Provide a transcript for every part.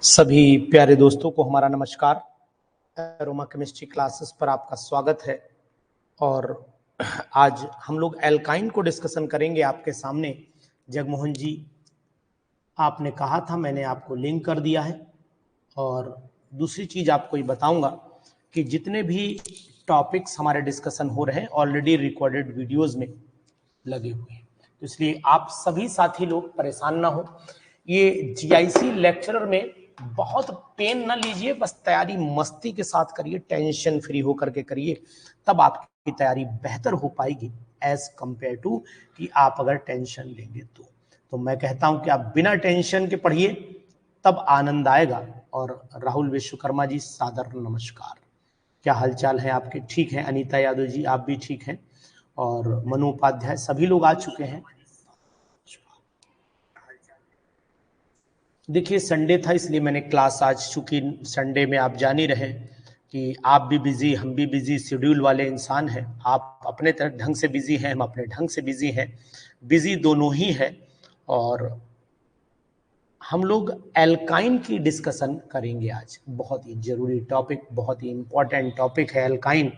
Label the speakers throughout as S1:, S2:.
S1: सभी प्यारे दोस्तों को हमारा नमस्कार। एरोमा केमिस्ट्री क्लासेस पर आपका स्वागत है। और आज हम लोग एल्काइन को डिस्कशन करेंगे आपके सामने। जगमोहन जी, आपने कहा था, मैंने आपको लिंक कर दिया है। और दूसरी चीज आपको ये बताऊंगा कि जितने भी टॉपिक्स हमारे डिस्कशन हो रहे हैं ऑलरेडी रिकॉर्डेड वीडियोज में लगे हुए हैं, तो इसलिए आप सभी साथी लोग परेशान ना हो। ये जीआईसी लेक्चरर में बहुत पेन ना लीजिए, बस तैयारी मस्ती के साथ करिए, टेंशन फ्री होकर के करिए, तब आपकी तैयारी बेहतर हो पाएगी एज कंपेयर टू कि आप अगर टेंशन लेंगे तो मैं कहता हूं कि आप बिना टेंशन के पढ़िए, तब आनंद आएगा। और राहुल विश्वकर्मा जी, सादर नमस्कार। क्या हालचाल है आपके? ठीक है। अनीता यादव जी, आप भी ठीक हैं। और मनु उपाध्याय, सभी लोग आ चुके हैं। देखिए, संडे था इसलिए मैंने क्लास आज, चूंकि संडे में आप जान ही रहे कि आप भी बिजी, हम भी बिजी, शेड्यूल वाले इंसान हैं। आप अपने तरह ढंग से बिजी हैं, हम अपने ढंग से बिजी हैं, बिजी दोनों ही है। और हम लोग एल्काइन की डिस्कशन करेंगे आज। बहुत ही जरूरी टॉपिक, बहुत ही इंपॉर्टेंट टॉपिक है एल्काइन।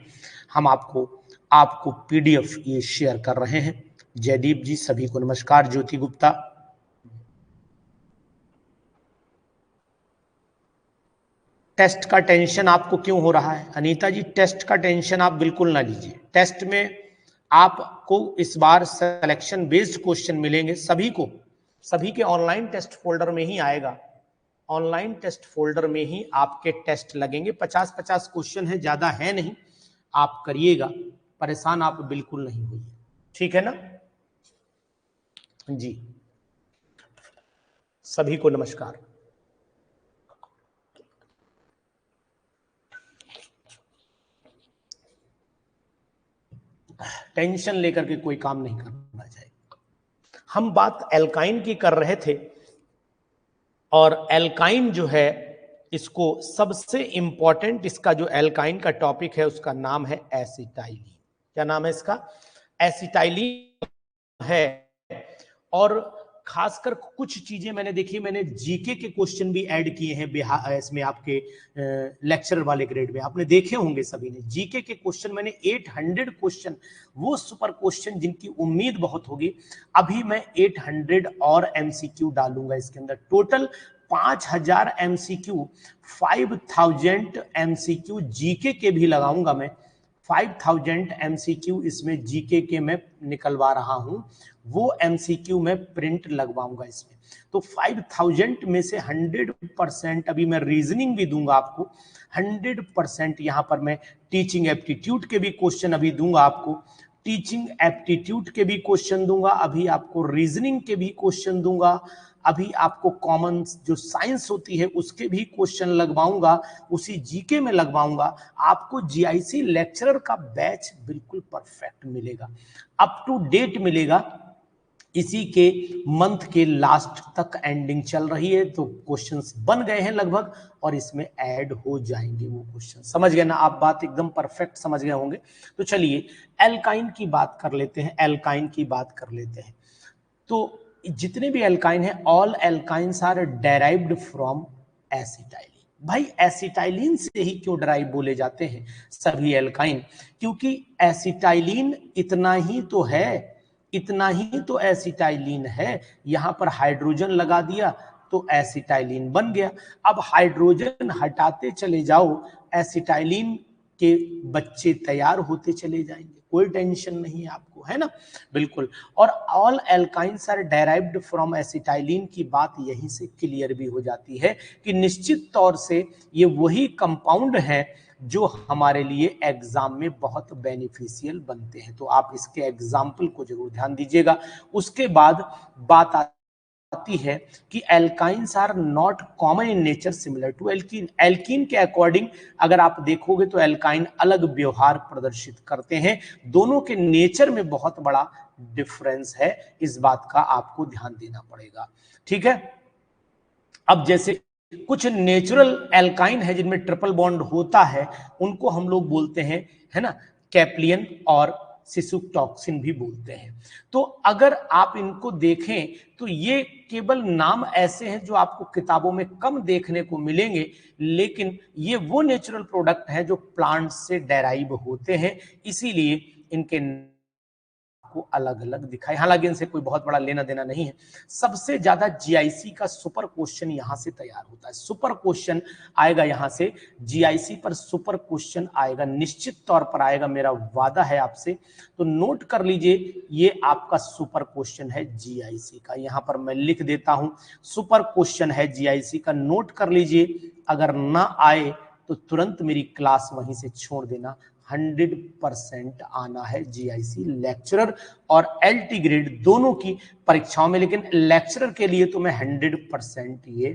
S1: हम आपको पीडीएफ ये शेयर कर रहे हैं। जयदीप जी, सभी को नमस्कार। ज्योति गुप्ता, टेस्ट का टेंशन आपको क्यों हो रहा है? अनीता जी, टेस्ट का टेंशन आप बिल्कुल ना लीजिए। टेस्ट में आपको इस बार सिलेक्शन बेस्ड क्वेश्चन मिलेंगे सभी को। सभी के ऑनलाइन टेस्ट फोल्डर में ही आएगा। ऑनलाइन टेस्ट फोल्डर में ही आपके टेस्ट लगेंगे। 50-50 क्वेश्चन है, ज्यादा है नहीं। आप करिएगा, परेशान आप बिल्कुल नहीं होइए, ठीक है ना जी। सभी को नमस्कार। टेंशन लेकर के कोई काम नहीं करना चाहिए। हम बात एल्काइन की कर रहे थे, और एल्काइन जो है, इसको सबसे इंपॉर्टेंट, इसका जो एल्काइन का टॉपिक है उसका नाम है एसिटाइलिन। क्या नाम है इसका? एसिटाइलिन है। और खासकर कुछ चीजें मैंने देखी, मैंने जीके के क्वेश्चन भी ऐड किए हैं इसमें, आपके लेक्चर वाले ग्रेड में आपने देखे होंगे सभी ने। जीके के क्वेश्चन मैंने 800 क्वेश्चन, वो सुपर क्वेश्चन जिनकी उम्मीद बहुत होगी, अभी मैं 800 और एमसीक्यू डालूंगा इसके अंदर। टोटल 5000 एमसीक्यू, 5000 एमसीक्यू जीके के भी लगाऊंगा मैं। 5000 एमसीक्यू इसमें जीके के मैं निकलवा रहा हूं, वो एमसीक्यू में प्रिंट लगवाऊंगा इसमें। तो 5000 में से 100%, अभी मैं रीजनिंग भी दूंगा आपको 100%। यहां पर मैं टीचिंग एप्टीट्यूड के भी क्वेश्चन अभी दूंगा आपको, टीचिंग एप्टीट्यूड के भी क्वेश्चन दूंगा, अभी आपको रीजनिंग के भी क्वेश्चन दूंगा, अभी आपको कॉमन जो साइंस होती है उसके भी क्वेश्चन लगवाऊंगा, उसी जीके में लगवाऊंगा। आपको जीआईसी लेक्चरर का बैच बिल्कुल परफेक्ट मिलेगा, अप टू डेट मिलेगा। इसी के मंथ के लास्ट तक एंडिंग चल रही है, तो क्वेश्चंस बन गए हैं लगभग, और इसमें ऐड हो जाएंगे वो क्वेश्चन। समझ गए ना आप? बात एकदम परफेक्ट समझ गए होंगे। तो चलिए एल्काइन की बात कर लेते हैं, एल्काइन की बात कर लेते हैं। तो जितने भी एल्काइन है, all alkynes are derived from acetylene. भाई एसिटाइलिन से ही क्यों डेराइव बोले जाते हैं सभी एल्काइन? क्योंकि एसिटाइलिन इतना ही तो है, इतना ही तो एसिटाइलिन है। यहां पर हाइड्रोजन लगा दिया तो एसिटाइलिन बन गया। अब हाइड्रोजन हटाते चले जाओ, एसिटाइलिन के बच्चे तैयार होते चले जाएंगे, कोई टेंशन नहीं है आपको, है ना? बिल्कुल। और all alkynes are derived from acetylene की बात यहीं से क्लियर भी हो जाती है कि निश्चित तौर से ये वही कंपाउंड है जो हमारे लिए एग्जाम में बहुत बेनिफिशियल बनते हैं। तो आप इसके एग्जाम्पल को जरूर ध्यान दीजिएगा। उसके बाद बात आती है कि alkynes are not common in nature similar to alkene. Alkene के अकॉर्डिंग अगर आप देखोगे तो एल्काइन अलग व्यवहार प्रदर्शित करते हैं। दोनों के नेचर में बहुत बड़ा डिफरेंस है, इस बात का आपको ध्यान देना पड़ेगा, ठीक है? अब जैसे कुछ नेचुरल एल्काइन है जिनमें ट्रिपल बॉन्ड होता है, उनको हम लोग बोलते हैं, है ना, कैप्लियन और सिसुटॉक्सिन भी बोलते हैं। तो अगर आप इनको देखें तो ये केवल नाम ऐसे हैं जो आपको किताबों में कम देखने को मिलेंगे, लेकिन ये वो नेचुरल प्रोडक्ट हैं जो प्लांट से डेराइव होते हैं, इसीलिए इनके को अलग अलग दिखाई। हालांकि इनसे कोई बहुत बड़ा लेना देना नहीं है। सबसे ज्यादा जीआईसी का सुपर क्वेश्चन यहां से तैयार होता है। सुपर क्वेश्चन आएगा यहां से, जीआईसी पर सुपर क्वेश्चन आएगा, निश्चित तौर पर आएगा, मेरा वादा है आपसे। तो नोट कर लीजिए, ये आपका सुपर क्वेश्चन है जीआईसी का। यहां पर मैं लिख देता हूं, सुपर क्वेश्चन है जीआईसी का, नोट कर लीजिए। अगर ना आए तो तुरंत मेरी क्लास वहीं से छोड़ देना। 100% आना है जीआईसी लेक्चरर और एलटी ग्रेड दोनों की परीक्षाओं में, लेकिन लेक्चरर के लिए तो मैं 100% ये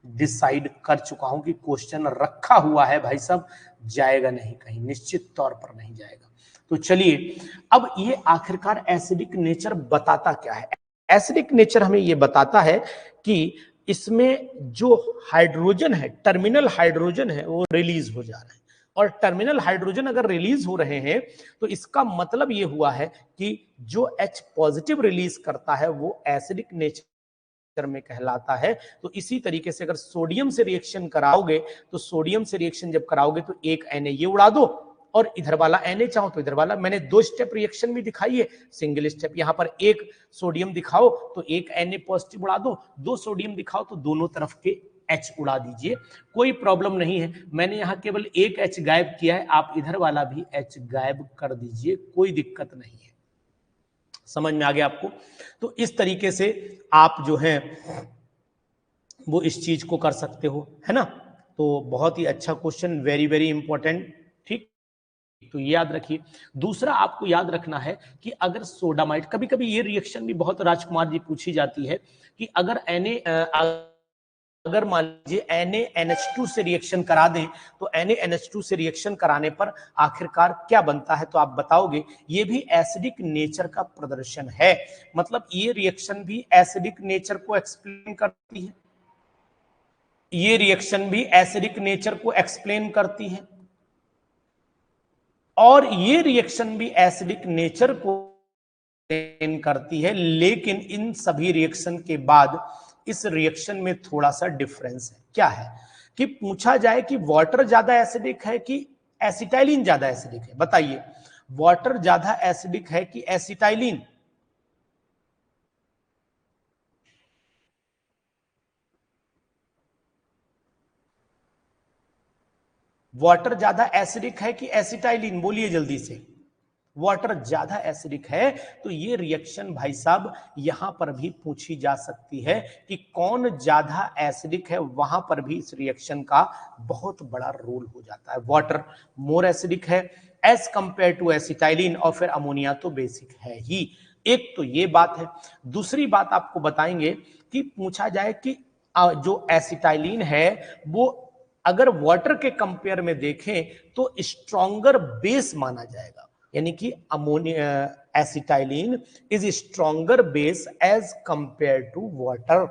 S1: डिसाइड कर चुका हूं कि क्वेश्चन रखा हुआ है भाई साहब, जाएगा नहीं कहीं, निश्चित तौर पर नहीं जाएगा। तो चलिए, अब ये आखिरकार एसिडिक नेचर बताता क्या है? एसिडिक नेचर हमें ये बताता है कि इसमें जो हाइड्रोजन है, टर्मिनल हाइड्रोजन है, वो रिलीज हो जा रहा है। और टर्मिनल हाइड्रोजन अगर रिलीज हो रहे हैं तो इसका मतलब यह हुआ है कि जो H पॉजिटिव रिलीज करता है वो एसिडिक नेचर में कहलाता है। तो इसी तरीके से अगर सोडियम से रिएक्शन कराओगे तो सोडियम से रिएक्शन जब कराओगे तो एक Na ये उड़ा दो और इधर वाला Na चाहो तो इधर वाला। मैंने 2 स्टेप रिएक्शन भी दिखाई है, सिंगल स्टेप। यहां पर एक सोडियम दिखाओ तो एक Na पॉजिटिव उड़ा दो, 2 सोडियम दिखाओ तो दोनों तरफ के H उड़ा दीजिए, कोई प्रॉब्लम नहीं है। मैंने यहां केवल एक H गायब किया है, आप इधर वाला भी H गायब कर दीजिए, कोई दिक्कत नहीं है। समझ में आ गया आपको? तो इस तरीके से आप जो है वो इस चीज को कर सकते हो, है ना? तो बहुत ही अच्छा क्वेश्चन, वेरी वेरी इंपॉर्टेंट। ठीक, तो याद रखिए। दूसरा आपको याद रखना है कि अगर सोडामाइड, कभी कभी ये रिएक्शन भी बहुत राजकुमार जी पूछी जाती है कि अगर मान लीजिए NaNH2 से रिएक्शन करा दें तो NaNH2 से रिएक्शन कराने पर आखिरकार क्या बनता है, तो आप बताओगे। ये भी एसिडिक नेचर का प्रदर्शन है, मतलब ये रिएक्शन भी एसिडिक नेचर को एक्सप्लेन करती है, ये रिएक्शन भी एसिडिक नेचर को एक्सप्लेन करती है, और ये रिएक्शन भी एसिडिक नेचर को एक्सप्लेन करती है। लेकिन इन सभी रिएक्शन के बाद इस रिएक्शन में थोड़ा सा डिफरेंस है। क्या है कि पूछा जाए कि वाटर ज्यादा एसिडिक है कि एसिटाइलिन ज्यादा एसिडिक है, बताइए। वाटर ज्यादा एसिडिक है कि एसिटाइलिन? वाटर ज्यादा एसिडिक है कि एसिटाइलिन? बोलिए जल्दी से। वाटर ज्यादा एसिडिक है। तो ये रिएक्शन भाई साहब यहां पर भी पूछी जा सकती है कि कौन ज्यादा एसिडिक है, वहां पर भी इस रिएक्शन का बहुत बड़ा रोल हो जाता है। वाटर मोर एसिडिक है एज कंपेयर टू एसिटाइलिन, और फिर अमोनिया तो बेसिक है ही। एक तो ये बात है। दूसरी बात आपको बताएंगे कि पूछा जाए कि जो एसिटाइलिन है वो अगर वाटर के कंपेयर में देखें तो स्ट्रॉन्गर बेस माना जाएगा, यानी कि ammonia acetylene is stronger base as compare to water.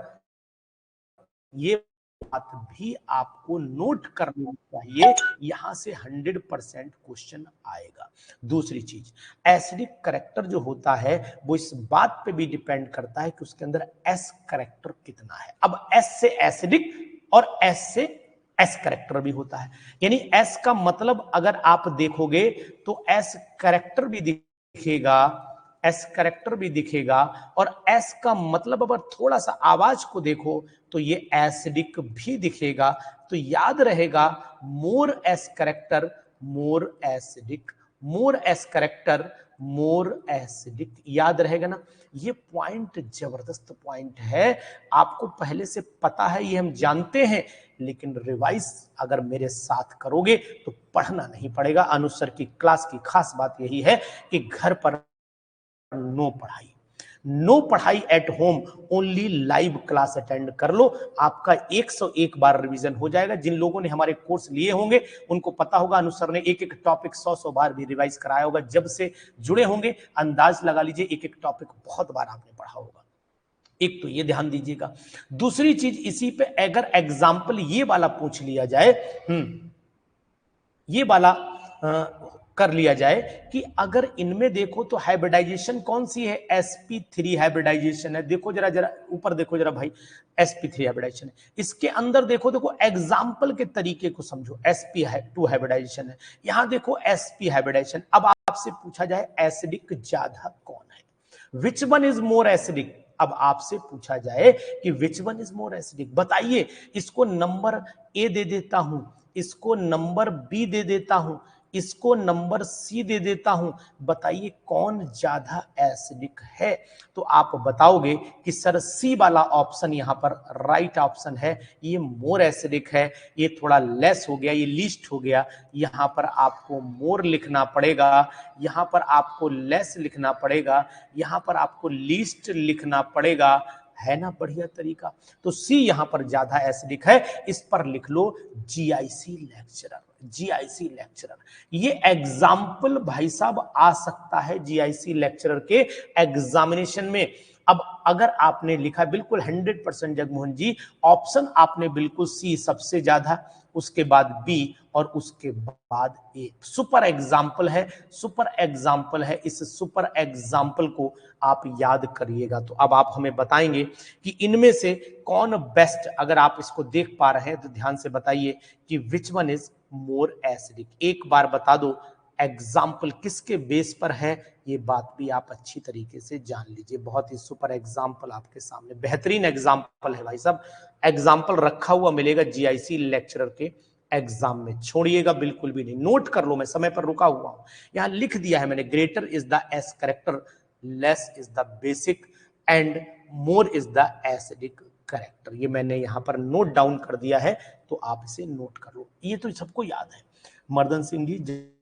S1: ये बात भी आपको नोट करनी चाहिए, यहां से 100% क्वेश्चन आएगा। दूसरी चीज, एसिडिक करेक्टर जो होता है वो इस बात पे भी डिपेंड करता है कि उसके अंदर एस करेक्टर कितना है। अब एस से एसिडिक और एस से एस करेक्टर भी होता है, यानी एस का मतलब अगर आप देखोगे तो एस करेक्टर भी दिखेगा, एस करेक्टर भी दिखेगा, और एस का मतलब अगर थोड़ा सा आवाज को देखो तो ये एसिडिक भी दिखेगा। तो याद रहेगा, मोर एस करेक्टर मोर एसिडिक, मोर एस करेक्टर मोर एसिडिक, याद रहेगा ना? ये पॉइंट जबरदस्त पॉइंट है, आपको पहले से पता है, ये हम जानते हैं, लेकिन रिवाइज अगर मेरे साथ करोगे तो पढ़ना नहीं पड़ेगा। अनुसर की क्लास की खास बात यही है कि घर पर नो पढ़ाई, नो पढ़ाई at home, only live class attend कर लो। आपका 101 बार रिवीजन हो जाएगा। जिन लोगों ने हमारे कोर्स लिए होंगे उनको पता होगा अनुसर ने एक एक टॉपिक 100 बार भी रिवाइज कराया होगा। जब से जुड़े होंगे अंदाज लगा लीजिए एक एक टॉपिक बहुत बार आपने पढ़ा होगा। एक तो ये ध्यान दीजिएगा। दूसरी चीज, इसी पे अगर एग्जाम्पल ये वाला पूछ लिया जाए, ये वाला कर लिया जाए कि अगर इनमें देखो तो हाइब्रिडाइजेशन कौन सी है, sp3 हाइब्रिडाइजेशन है। देखो जरा जरा ऊपर देखो जरा भाई, sp3 हाइब्रिडाइजेशन है। इसके अंदर देखो देखो एग्जाम्पल के तरीके को समझो, sp2 हाइब्रिडाइजेशन है। यहां देखो sp हाइब्रिडाइजेशन। अब आपसे पूछा जाए एसिडिक ज्यादा कौन है, which one is more acidic. अब आपसे पूछा जाए कि which one is more acidic, बताइए। इसको नंबर ए दे देता हूं, इसको नंबर बी दे देता हूं, इसको नंबर सी दे देता हूं, बताइए कौन ज्यादा एसिडिक है। तो आप बताओगे कि सर सी वाला ऑप्शन यहां पर राइट ऑप्शन है, ये मोर एसिडिक है। ये थोड़ा लेस हो गया, ये लीस्ट हो गया। यहां पर आपको मोर लिखना पड़ेगा, यहां पर आपको लेस लिखना पड़ेगा, यहां पर आपको लीस्ट लिखना पड़ेगा, है ना बढ़िया तरीका। तो सी यहां पर ज्यादा एसिडिक है, इस पर लिख लो जीआईसी लेक्चरर, जीआईसी लेक्चरर। ये एग्जाम्पल भाई साहब आ सकता है जीआईसी लेक्चरर के एग्जामिनेशन में। अब अगर आपने लिखा बिल्कुल 100% जगमोहन जी, ऑप्शन आपने बिल्कुल सी सबसे ज्यादा, उसके बाद बी और उसके बाद ए। सुपर एग्जाम्पल है, सुपर एग्जाम्पल है। इस सुपर एग्जाम्पल को आप याद करिएगा। तो अब आप हमें बताएंगे कि इनमें से कौन बेस्ट, अगर आप इसको देख पा रहे हैं तो ध्यान से बताइए कि which one is more acidic. एक बार बता दो एग्जाम्पल किसके बेस पर है, ये बात भी आप अच्छी तरीके से जान लीजिए। बहुत ही सुपर एग्जाम्पल आपके सामने, बेहतरीन एग्जाम्पल है भाई साहब। एग्जाम्पल रखा हुआ मिलेगा जीआईसी लेक्चरर के एग्जाम में, छोड़िएगा बिल्कुल भी नहीं। नोट कर लो, मैं समय पर रुका हुआ हूं। यहां लिख दिया है मैंने, greater is the s character, less is the basic and more is the acidic character. ये मैंने यहां पर नोट डाउन कर दिया है, तो आप इसे नोट कर लो। ये तो सबको याद है, मर्दन सिंह जी,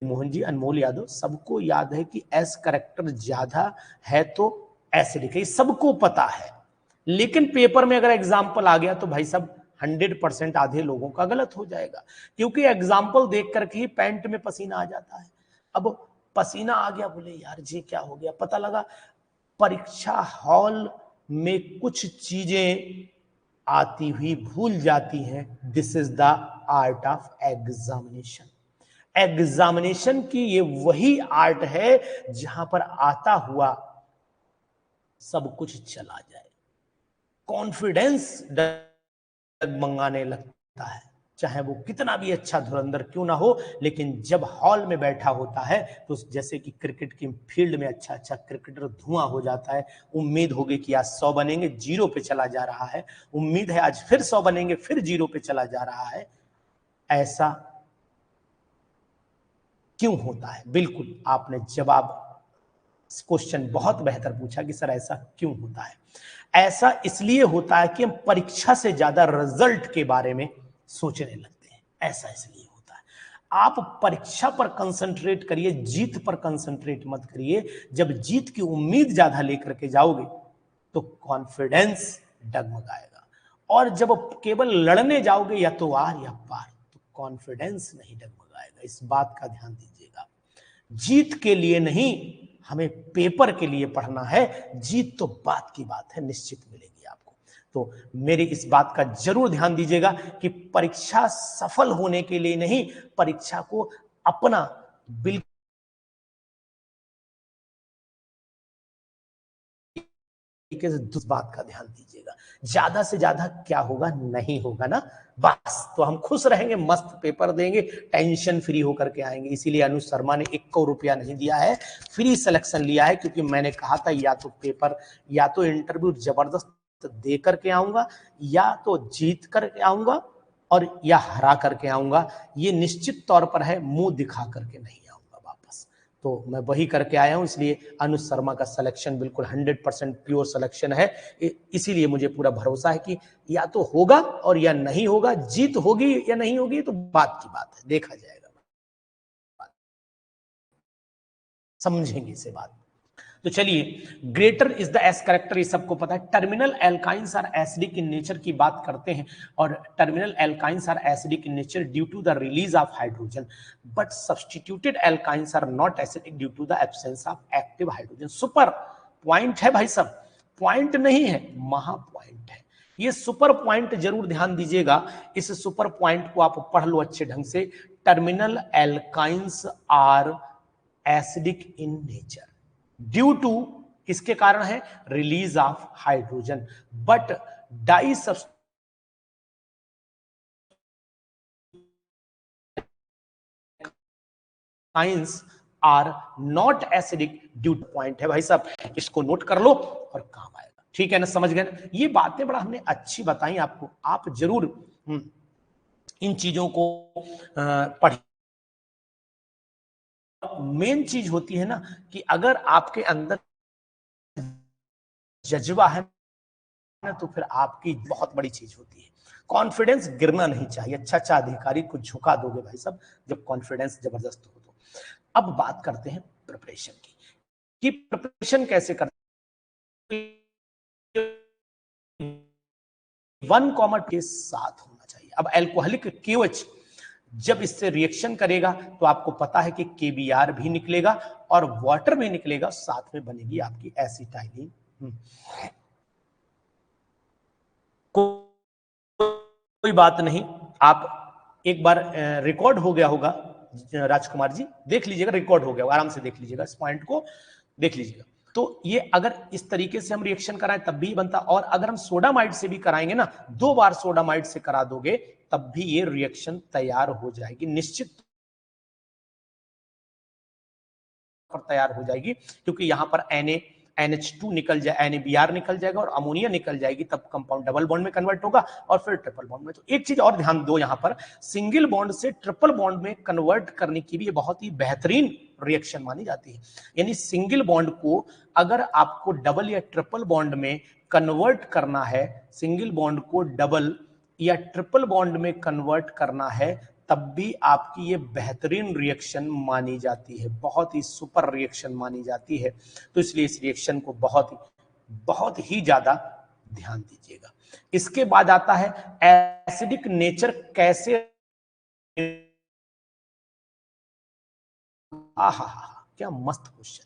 S1: मोहन जी, अनमोल यादव, सबको याद है कि एस करेक्टर ज्यादा है तो एसिडिक है, सबको पता है। लेकिन पेपर में अगर एग्जाम्पल आ गया तो भाई साहब 100% आधे लोगों का गलत हो जाएगा, क्योंकि एग्जाम्पल देख करके ही पैंट में पसीना आ जाता है। अब पसीना आ गया, बोले यार जी क्या हो गया, पता लगा परीक्षा हॉल में कुछ चीजें आती हुई भूल जाती हैं। This is the art of examination. Examination की ये वही आर्ट है जहां पर आता हुआ सब कुछ चला जाए, कॉन्फिडेंस डगमगाने लगता है, चाहे वो कितना भी अच्छा धुरंधर क्यों ना हो। लेकिन जब हॉल में बैठा होता है तो जैसे कि क्रिकेट की फील्ड में अच्छा अच्छा क्रिकेटर धुआं हो जाता है, उम्मीद होगी कि आज 100 बनेंगे, 0 पे चला जा रहा है, उम्मीद है आज फिर 100 बनेंगे, फिर 0 पे चला जा रहा है। ऐसा क्यों होता है? बिल्कुल आपने जवाब, क्वेश्चन बहुत बेहतर पूछा कि सर ऐसा क्यों होता है। ऐसा इसलिए होता है कि हम परीक्षा से ज्यादा रिजल्ट के बारे में सोचने लगते हैं, ऐसा इसलिए होता है। आप परीक्षा पर कंसंट्रेट करिए, जीत पर कंसंट्रेट मत करिए। जब जीत की उम्मीद ज्यादा लेकर के जाओगे तो कॉन्फिडेंस डगमगाएगा, और जब केवल लड़ने जाओगे या तो आर या पार, तो कॉन्फिडेंस नहीं डगमगाएगा। इस बात का ध्यान दीजिएगा। जीत के लिए नहीं, हमें पेपर के लिए पढ़ना है। जीत तो बात की बात है, निश्चित मिलेगी आपको। तो मेरी इस बात का जरूर ध्यान दीजिएगा कि परीक्षा सफल होने के लिए नहीं, परीक्षा को अपना बिल्कुल इस बात का ध्यान दीजिएगा। ज्यादा से ज्यादा क्या होगा, नहीं होगा ना, बस तो हम खुश रहेंगे, मस्त पेपर देंगे, टेंशन फ्री होकर के आएंगे। इसीलिए अनुज शर्मा ने 1 रुपया नहीं दिया है, फ्री सिलेक्शन लिया है, क्योंकि मैंने कहा था या तो पेपर या तो इंटरव्यू जबरदस्त दे करके आऊंगा, या तो जीत करके आऊंगा, और या हरा करके आऊंगा। ये निश्चित तौर पर है, मुंह दिखा करके नहीं आऊंगा वापस। तो मैं वही करके आया हूं, इसलिए अनुज शर्मा का सिलेक्शन बिल्कुल 100% प्योर सिलेक्शन है। इसीलिए मुझे पूरा भरोसा है कि या तो होगा और या नहीं होगा। जीत होगी या नहीं होगी तो बात की बात है, देखा जाएगा, समझेंगे इसे बात। तो चलिए, greater is the s character, ये सबको पता है। Terminal alkynes are acidic in nature की बात करते हैं, और terminal alkynes are acidic in nature due to the release of hydrogen, but substituted alkynes are not acidic due to the absence of active hydrogen. Super point है भाई साहब, point नहीं है, महा पॉइंट है। ये सुपर पॉइंट जरूर ध्यान दीजिएगा, इस सुपर पॉइंट को आप पढ़ लो अच्छे ढंग से। terminal alkynes are acidic in nature due to किसके कारण है? Release of hydrogen, but di substance are not acidic due to point है भाई साहब, इसको नोट कर लो और काम आएगा। ठीक है ना, समझ गए ना? ये बातें बड़ा हमने अच्छी बताई आपको, आप जरूर इन चीजों को पढ़। मेन चीज होती है ना कि अगर आपके अंदर जज्बा है ना तो फिर आपकी बहुत बड़ी चीज होती है। कॉन्फिडेंस गिरना नहीं चाहिए। अच्छा अधिकारी को झुका दोगे भाई साहब जब कॉन्फिडेंस जबरदस्त हो तो। अब बात करते हैं प्रिपरेशन की, कि प्रिपरेशन कैसे करते हैं। 1, के साथ होना चाहिए। अब एल्कोहलिक KOH जब इससे रिएक्शन करेगा तो आपको पता है कि KBr भी निकलेगा और वाटर भी निकलेगा, साथ में बनेगी आपकी एसिटाइलिन। कोई बात नहीं, आप एक बार रिकॉर्ड हो गया होगा राजकुमार जी, देख लीजिएगा, रिकॉर्ड हो गया होगा, आराम से देख लीजिएगा, इस पॉइंट को देख लीजिएगा। तो ये अगर इस तरीके से हम रिएक्शन कराएं तब भी बनता, और अगर हम सोडामाइड से भी कराएंगे ना, 2 बार सोडामाइड से करा दोगे तब भी ये रिएक्शन तैयार हो जाएगी, निश्चित पर तैयार हो जाएगी, क्योंकि यहां पर NH2 निकल जाए, NaBr निकल जाएगा और अमोनिया निकल जाएगी, तब कंपाउंड डबल बॉन्ड में कन्वर्ट होगा और फिर ट्रिपल बॉन्ड में। तो एक चीज और ध्यान दो, यहां पर सिंगल बॉन्ड से ट्रिपल बॉन्ड में कन्वर्ट करने की भी ये बहुत ही बेहतरीन रिएक्शन मानी जाती है। यानी सिंगल बॉन्ड को अगर आपको डबल या ट्रिपल बॉन्ड में कन्वर्ट करना है, सिंगल बॉन्ड को डबल या ट्रिपल बॉन्ड में कन्वर्ट करना है, तब भी आपकी ये बेहतरीन रिएक्शन मानी जाती है, बहुत ही सुपर रिएक्शन मानी जाती है। तो इसलिए इस रिएक्शन को बहुत ही ज्यादा ध्यान दीजिएगा। इसके बाद आता है एसिडिक नेचर कैसे, आहा क्या मस्त क्वेश्चन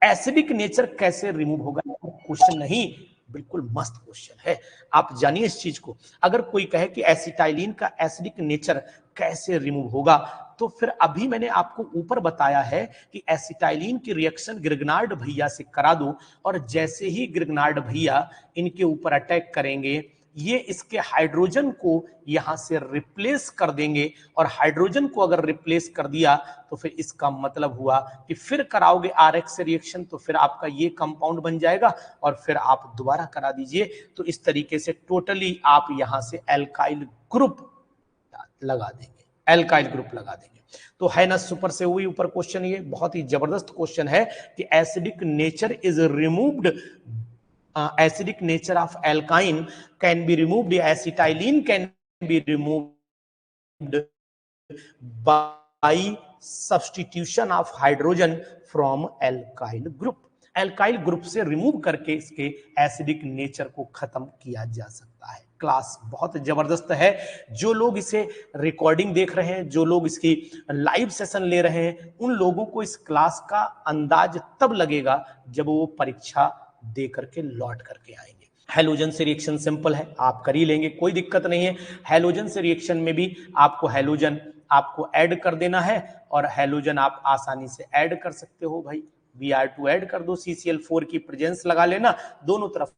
S1: है, एसिडिक नेचर कैसे रिमूव होगा? क्वेश्चन नहीं, बिल्कुल मस्त क्वेश्चन है, आप जानिए इस चीज को। अगर कोई कहे कि एसिटाइलिन का एसिडिक नेचर कैसे रिमूव होगा, तो फिर अभी मैंने आपको ऊपर बताया है कि एसिटाइलिन की रिएक्शन ग्रिग्नार्ड भैया से करा दो, और जैसे ही ग्रिग्नार्ड भैया इनके ऊपर अटैक करेंगे, ये इसके हाइड्रोजन को यहां से रिप्लेस कर देंगे, और हाइड्रोजन को अगर रिप्लेस कर दिया तो फिर इसका मतलब हुआ कि फिर कराओगे RX से रिएक्शन, तो फिर आपका ये कंपाउंड बन जाएगा और फिर आप दोबारा करा दीजिए। तो इस तरीके से टोटली आप यहां से एल्काइल ग्रुप लगा देंगे, एल्काइल ग्रुप लगा देंगे। तो है ना सुपर से हुई ऊपर क्वेश्चन, ये बहुत ही जबरदस्त क्वेश्चन है कि acidic nature is removed, acidic nature of alkyne can be removed, acetylene can be removed by substitution of hydrogen from alkyl group। Alkyl group से रिमूव करके इसके एसिडिक नेचर को खत्म किया जा सकता है। क्लास बहुत जबरदस्त है। जो लोग इसे रिकॉर्डिंग देख रहे हैं, जो लोग इसकी लाइव सेशन ले रहे हैं, उन लोगों को इस क्लास का अंदाज तब लगेगा जब वो परीक्षा दे करके लौट करके आएंगे। हैलोजन से रिएक्शन सिंपल है, आप कर ही लेंगे, कोई दिक्कत नहीं है। हैलोजन से रिएक्शन में भी आपको हैलोजन आपको ऐड कर देना है, और हैलोजन आप आसानी से ऐड कर सकते हो भाई। Br2 ऐड कर दो, CCl4 की प्रेजेंस लगा लेना, दोनों तरफ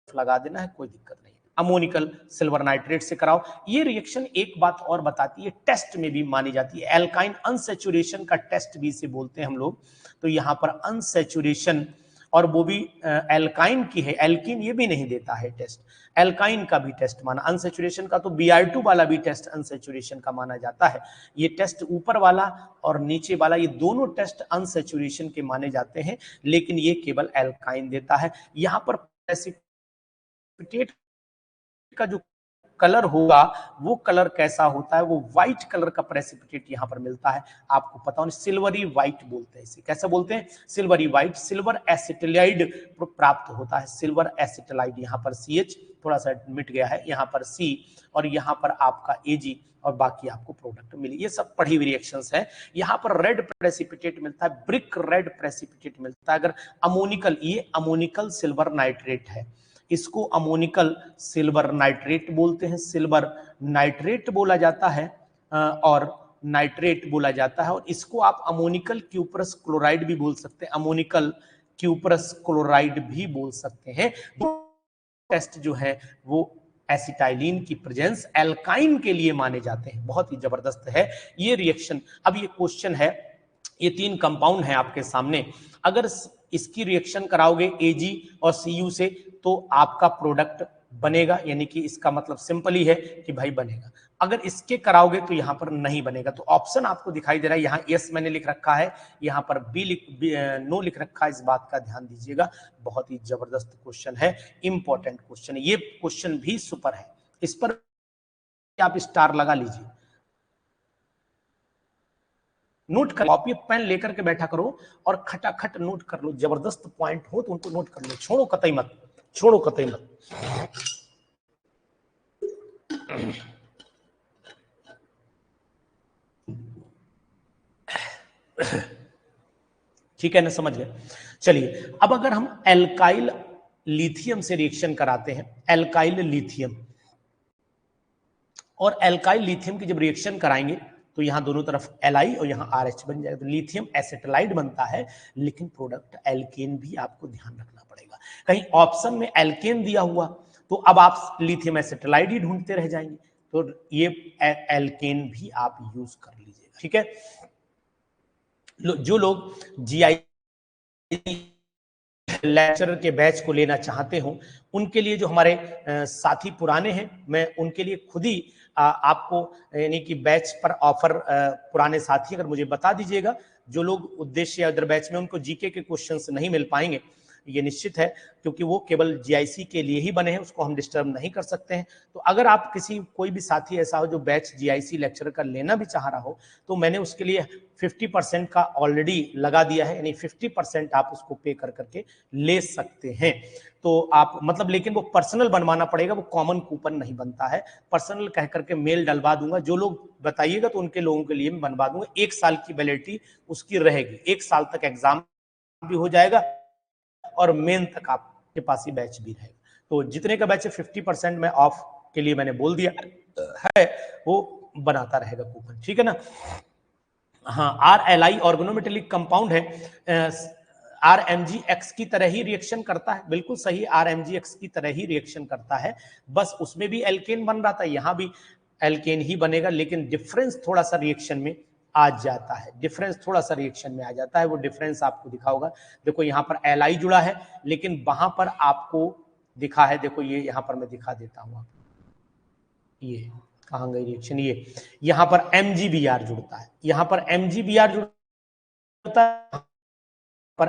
S1: लगा देना है, कोई दिक्कत नहीं। अमोनिकल सिल्वर नाइट्रेट से कराओ। ये रिएक्शन एक बात और बताती है, टेस्ट में भी मानी जाती है, एल्काइन अनसैचुरेशन का टेस्ट भी इसे बोलते हैं हम लोग। तो यहां पर अनसैचुरेशन, और वो भी एल्काइन की है, एल्किन ये भी नहीं देता है टेस्ट, एल्काइन का भी टेस्ट माना। अनसैचुरेशन का तो Br2 वाला भी टेस्ट अनसैचुरेशन का माना जाता है। ये टेस्ट ऊपर वाला और नीचे वाला, ये दोनों टेस्ट अनसैचुरेशन के माने जाते हैं, लेकिन ये केवल एल्काइन देता है। यहां पर प्रेसिपिटेट का जो कलर होगा वो कलर कैसा होता है, वो व्हाइट कलर का प्रेसिपिटेट यहां पर मिलता है। आपको पता होना, सिल्वरी व्हाइट बोलते हैं इसे। कैसे बोलते हैं? Silvery white. सिल्वर एसिटिलाइड प्राप्त होता है, सिल्वर एसिटिलाइड। यहां पर CH थोड़ा सा मिट गया है, यहां पर C, और यहां पर आपका Ag, और बाकी आपको प्रोडक्ट मिली। ये सब पढ़ी हुई रिएक्शंस है। यहां पर रेड प्रेसिपिटेट मिलता है, ब्रिक रेड प्रेसिपिटेट मिलता है। अगर अमोनिकल, ये अमोनिकल सिल्वर नाइट्रेट है, इसको अमोनिकल सिल्वर नाइट्रेट बोलते हैं, सिल्वर नाइट्रेट बोला जाता है। और नाइट्रेट बोला जाता है, और इसको आप अमोनिकल क्यूपरस क्लोराइड भी बोल सकते हैं, अमोनिकल क्यूपरस क्लोराइड भी बोल सकते हैं। टेस्ट जो है वो एसिटाइलिन की प्रेजेंस एल्काइन के लिए माने जाते हैं। बहुत ही जबरदस्त है ये रिएक्शन। अब ये क्वेश्चन है, ये 3 कंपाउंड है आपके सामने, अगर इसकी रिएक्शन कराओगे Ag और Cu से तो आपका प्रोडक्ट बनेगा, यानी कि इसका मतलब सिंपल ही है कि भाई बनेगा। अगर इसके कराओगे तो यहां पर नहीं बनेगा। तो ऑप्शन आपको दिखाई दे रहा है, यहां यस मैंने लिख रखा है, यहां पर नो लिख रखा है, इस बात का ध्यान दीजिएगा। बहुत ही जबरदस्त क्वेश्चन है, इंपॉर्टेंट क्वेश्चन है, ये क्वेश्चन भी सुपर है, इस पर आप स्टार लगा लीजिए। नोट कर, कॉपी पेन लेकर के बैठा करो और खटाखट नोट कर लो, जबरदस्त पॉइंट हो तो उनको नोट कर लो, छोड़ो कतई मत, छोड़ो कतई मत। ठीक है ना, समझ गए। चलिए अब अगर हम एल्काइल लिथियम से रिएक्शन कराते हैं, एल्काइल लिथियम और एल्काइल लिथियम की जब रिएक्शन कराएंगे तो यहां दोनों तरफ Li और यहां RH बन जाएगा, तो लिथियम एसिटाइलाइड बनता है, लेकिन प्रोडक्ट एल्केन भी आपको ध्यान रखना पड़ेगा। कहीं ऑप्शन में एल्केन दिया हुआ तो अब आप लिथियम एसिटाइलाइड ही ढूंढते रह जाएंगे, तो ये एल्केन भी आप यूज कर लीजिएगा। ठीक है, जो लोग GI लेक्चरर के बैच को लेना चाहते हो, उनके लिए जो हमारे साथी पुराने हैं, मैं उनके लिए खुद ही आपको यानी कि बैच पर ऑफर, पुराने साथी अगर मुझे बता दीजिएगा, जो लोग उद्देश्य या अदर बैच में उनको जीके के क्वेश्चंस नहीं मिल पाएंगे, ये निश्चित है, क्योंकि वो केवल जीआईसी के लिए ही बने हैं, उसको हम डिस्टर्ब नहीं कर सकते हैं। तो अगर आप कोई भी साथी ऐसा हो जो बैच जीआईसी लेक्चर का लेना भी चाह रहा हो, तो मैंने उसके लिए 50% का ऑलरेडी लगा दिया है, यानी 50% आप उसको पे कर करके ले सकते हैं। तो आप मतलब, लेकिन वो पर्सनल बनवाना पड़ेगा, वो कॉमन कूपन नहीं बनता है। पर्सनल कह करके मेल डलवा दूंगा, जो लोग बताइएगा तो उनके लोगों के लिए मैं बनवा दूंगा। 1 साल की वैलिडिटी उसकी रहेगी, 1 साल तक एग्जाम भी हो जाएगा और मेन तक आपके पास ही बैच भी रहेगा। तो जितने का बैच है 50% में ऑफ के लिए मैंने बोल दिया है, वो बनाता रहेगा कूपन। ठीक है ना। हाँ, RLI ऑर्गेनोमेटेलिक कंपाउंड है, RMgX की तरह ही रिएक्शन करता है, बिल्कुल सही, RMgX की तरह ही रिएक्शन करता है, बस उसमें भी एल्केन बन रहा था, यहां भी एल्केन ही बनेगा, लेकिन डिफरेंस थोड़ा सा रिएक्शन में आ जाता है, डिफरेंस थोड़ा सा रिएक्शन में आ जाता है, वो डिफरेंस आपको दिखा होगा। देखो यहां पर Li जुड़ा है, लेकिन वहां पर आपको दिखा है, देखो ये यहां पर मैं दिखा देता हूं, ये कहां गई रिएक्शन, ये यहां पर MgBr जुड़ता है, यहां पर MgBr जुड़ता है, पर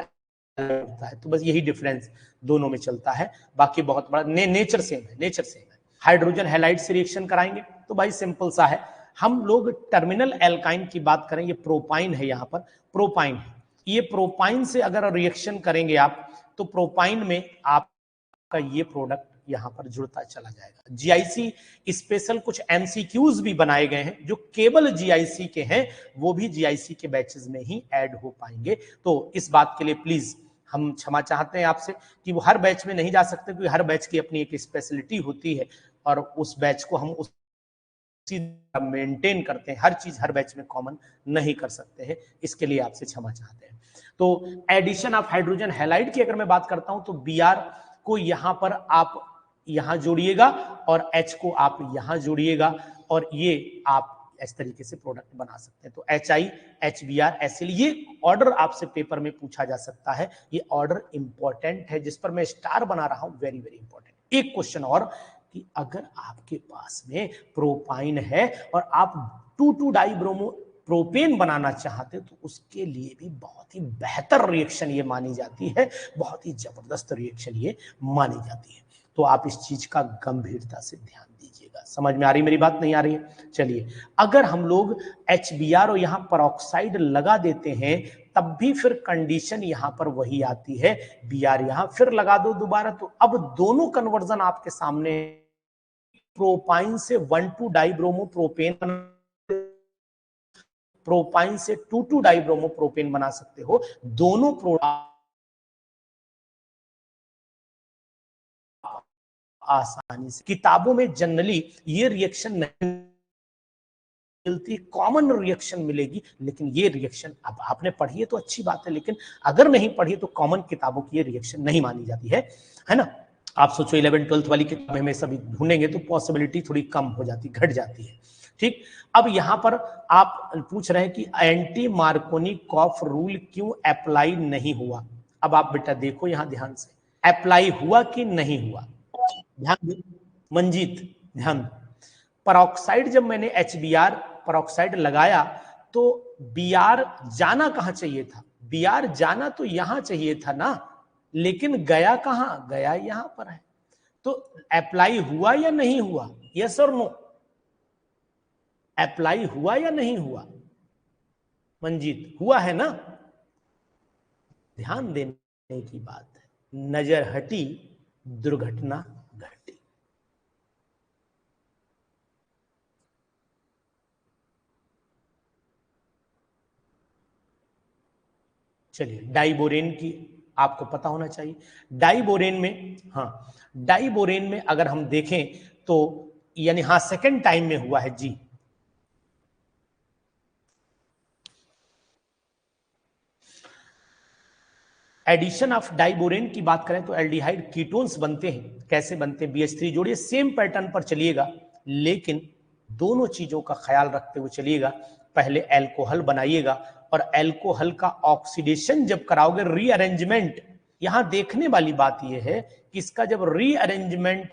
S1: होता है, तो बस यही डिफरेंस दोनों में चलता है, बाकी बहुत बड़ा नेचर सेम है, नेचर सेम है। हाइड्रोजन हैलाइड से रिएक्शन कराएंगे तो भाई सिंपल सा है, हम लोग टर्मिनल एल्काइन की बात करें, ये प्रोपाइन है, यहां पर प्रोपाइन है, ये प्रोपाइन से अगर रिएक्शन करेंगे आप, तो प्रोपाइन में आपका ये प्रोडक्ट यहां पर जुड़ता चला जाएगा। जीआईसी स्पेशल कुछ एमसीक्यूज भी बनाए गए हैं जो केवल जीआईसी के हैं, वो भी जीआईसी के बैचेस में ही ऐड हो पाएंगे। तो इस बात के लिए प्लीज हम क्षमा चाहते हैं आपसे कि वो हर बैच में नहीं जा सकते, क्योंकि हर बैच की अपनी एक स्पेशलिटी होती है और उस बैच को हम उस मेंटेन करते हैं, हर चीज हर बैच में कॉमन नहीं कर सकते हैं, इसके लिए आपसे क्षमा चाहते हैं। तो एडिशन ऑफ हाइड्रोजन हैलाइड की अगर मैं बात करता हूं, तो Br को यहां पर आप यहां जोड़िएगा और H को आप यहां जोड़िएगा, और ये आप इस तरीके से प्रोडक्ट बना सकते हैं। तो HI HBr एसिल, ये ऑर्डर आपसे पेपर में पूछा जा सकता है, ये ऑर्डर इंपॉर्टेंट है, जिस पर मैं स्टार बना रहा हूं, वेरी वेरी इंपॉर्टेंट। एक क्वेश्चन और, कि अगर आपके पास में प्रोपाइन है और आप 2,2 डाइब्रोमो प्रोपेन बनाना चाहते, तो उसके लिए भी बहुत ही बेहतर रिएक्शन ये मानी जाती है, बहुत ही जबरदस्त रिएक्शन ये मानी जाती है। तो आप इस चीज का गंभीरता से ध्यान दीजिएगा। समझ में आ रही मेरी बात, नहीं आ रही है? चलिए, अगर हम लोग HBr और यहां परऑक्साइड लगा देते हैं, तब भी फिर कंडीशन यहां पर वही आती है, Br यहां फिर लगा दो दोबारा, तो अब दोनों कन्वर्जन आपके सामने, प्रोपाइन से 1,2 डाइब्रोमो प्रोपेन, प्रोपाइन से 2,2 डाइब्रोमो प्रोपेन बना सकते हो, दोनों प्रोडक्ट आसानी से। किताबों में जनरली ये रिएक्शन नहीं मिलती, कॉमन रिएक्शन मिलेगी, लेकिन ये रिएक्शन अब आपने पढ़ी है तो अच्छी बात है, लेकिन अगर नहीं पढ़ी तो कॉमन किताबों की ये रिएक्शन नहीं मानी जाती है ना। आप सोचो 11th-12th वाली किताबें में सभी ढूंढेंगे तो पॉसिबिलिटी थोड़ी कम हो जाती, घट जाती है। ठीक, अब यहां पर आप पूछ रहे हैं कि एंटी मार्कोनिकॉफ रूल क्यों अप्लाई नहीं हुआ। अब आप बेटा देखो यहां ध्यान से, अप्लाई हुआ कि नहीं हुआ, ध्यान दो मंजीत, ध्यान। परऑक्साइड जब मैंने HBr परऑक्साइड लगाया तो Br जाना कहां चाहिए था, Br जाना तो यहां चाहिए था ना, लेकिन गया कहां, गया यहां पर है। तो अप्लाई हुआ या नहीं हुआ, यस और नो, अप्लाई हुआ या नहीं हुआ मंजीत, हुआ है ना। ध्यान देने की बात है, नजर हटी दुर्घटना घटी। चलिए डाइबोरेन की आपको पता होना चाहिए, डाइबोरेन में, हाँ डाइबोरेन में अगर हम देखें तो यानी हाँ सेकंड टाइम में हुआ है जी। एडिशन ऑफ डाइबोरेन की बात करें तो एल्डिहाइड कीटोन्स बनते हैं, कैसे बनते हैं, BH3 जोड़िए, सेम पैटर्न पर चलिएगा, लेकिन दोनों चीजों का ख्याल रखते हुए चलिएगा। पहले एल्कोहल बनाइएगा और एल्कोहल का ऑक्सीडेशन जब कराओगे, रीअरेंजमेंट, यहां देखने वाली बात यह है कि इसका जब रीअरेंजमेंट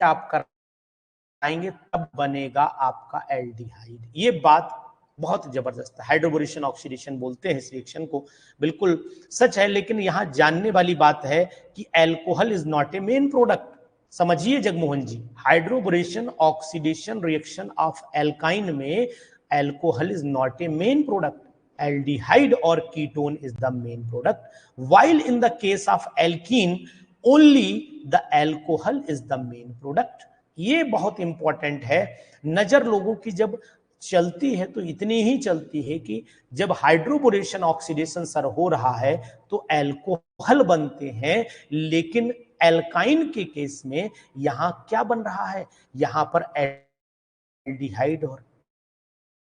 S1: आप कराएंगे तब बनेगा आपका एल्डिहाइड। ये बात बहुत जबरदस्त है, हाइड्रोबोरेशन ऑक्सीडेशन बोलते हैं इस रिएक्शन को, बिल्कुल सच है। लेकिन यहां जानने वाली बात है कि alcohol is not a main product. समझिए Jagmohan ji, hydroboration oxidation reaction of alkyne में alcohol is not a main product, aldehyde और ketone is the main product, while in the case of alkene only the alcohol is the main product। ये बहुत important है। नजर लोगों की जब चलती है तो इतनी ही चलती है कि जब हाइड्रोबोरेशन ऑक्सीडेशन सर हो रहा है तो एल्कोहल बनते हैं, लेकिन एल्काइन के केस में यहां क्या बन रहा है, यहां पर एल्डिहाइड और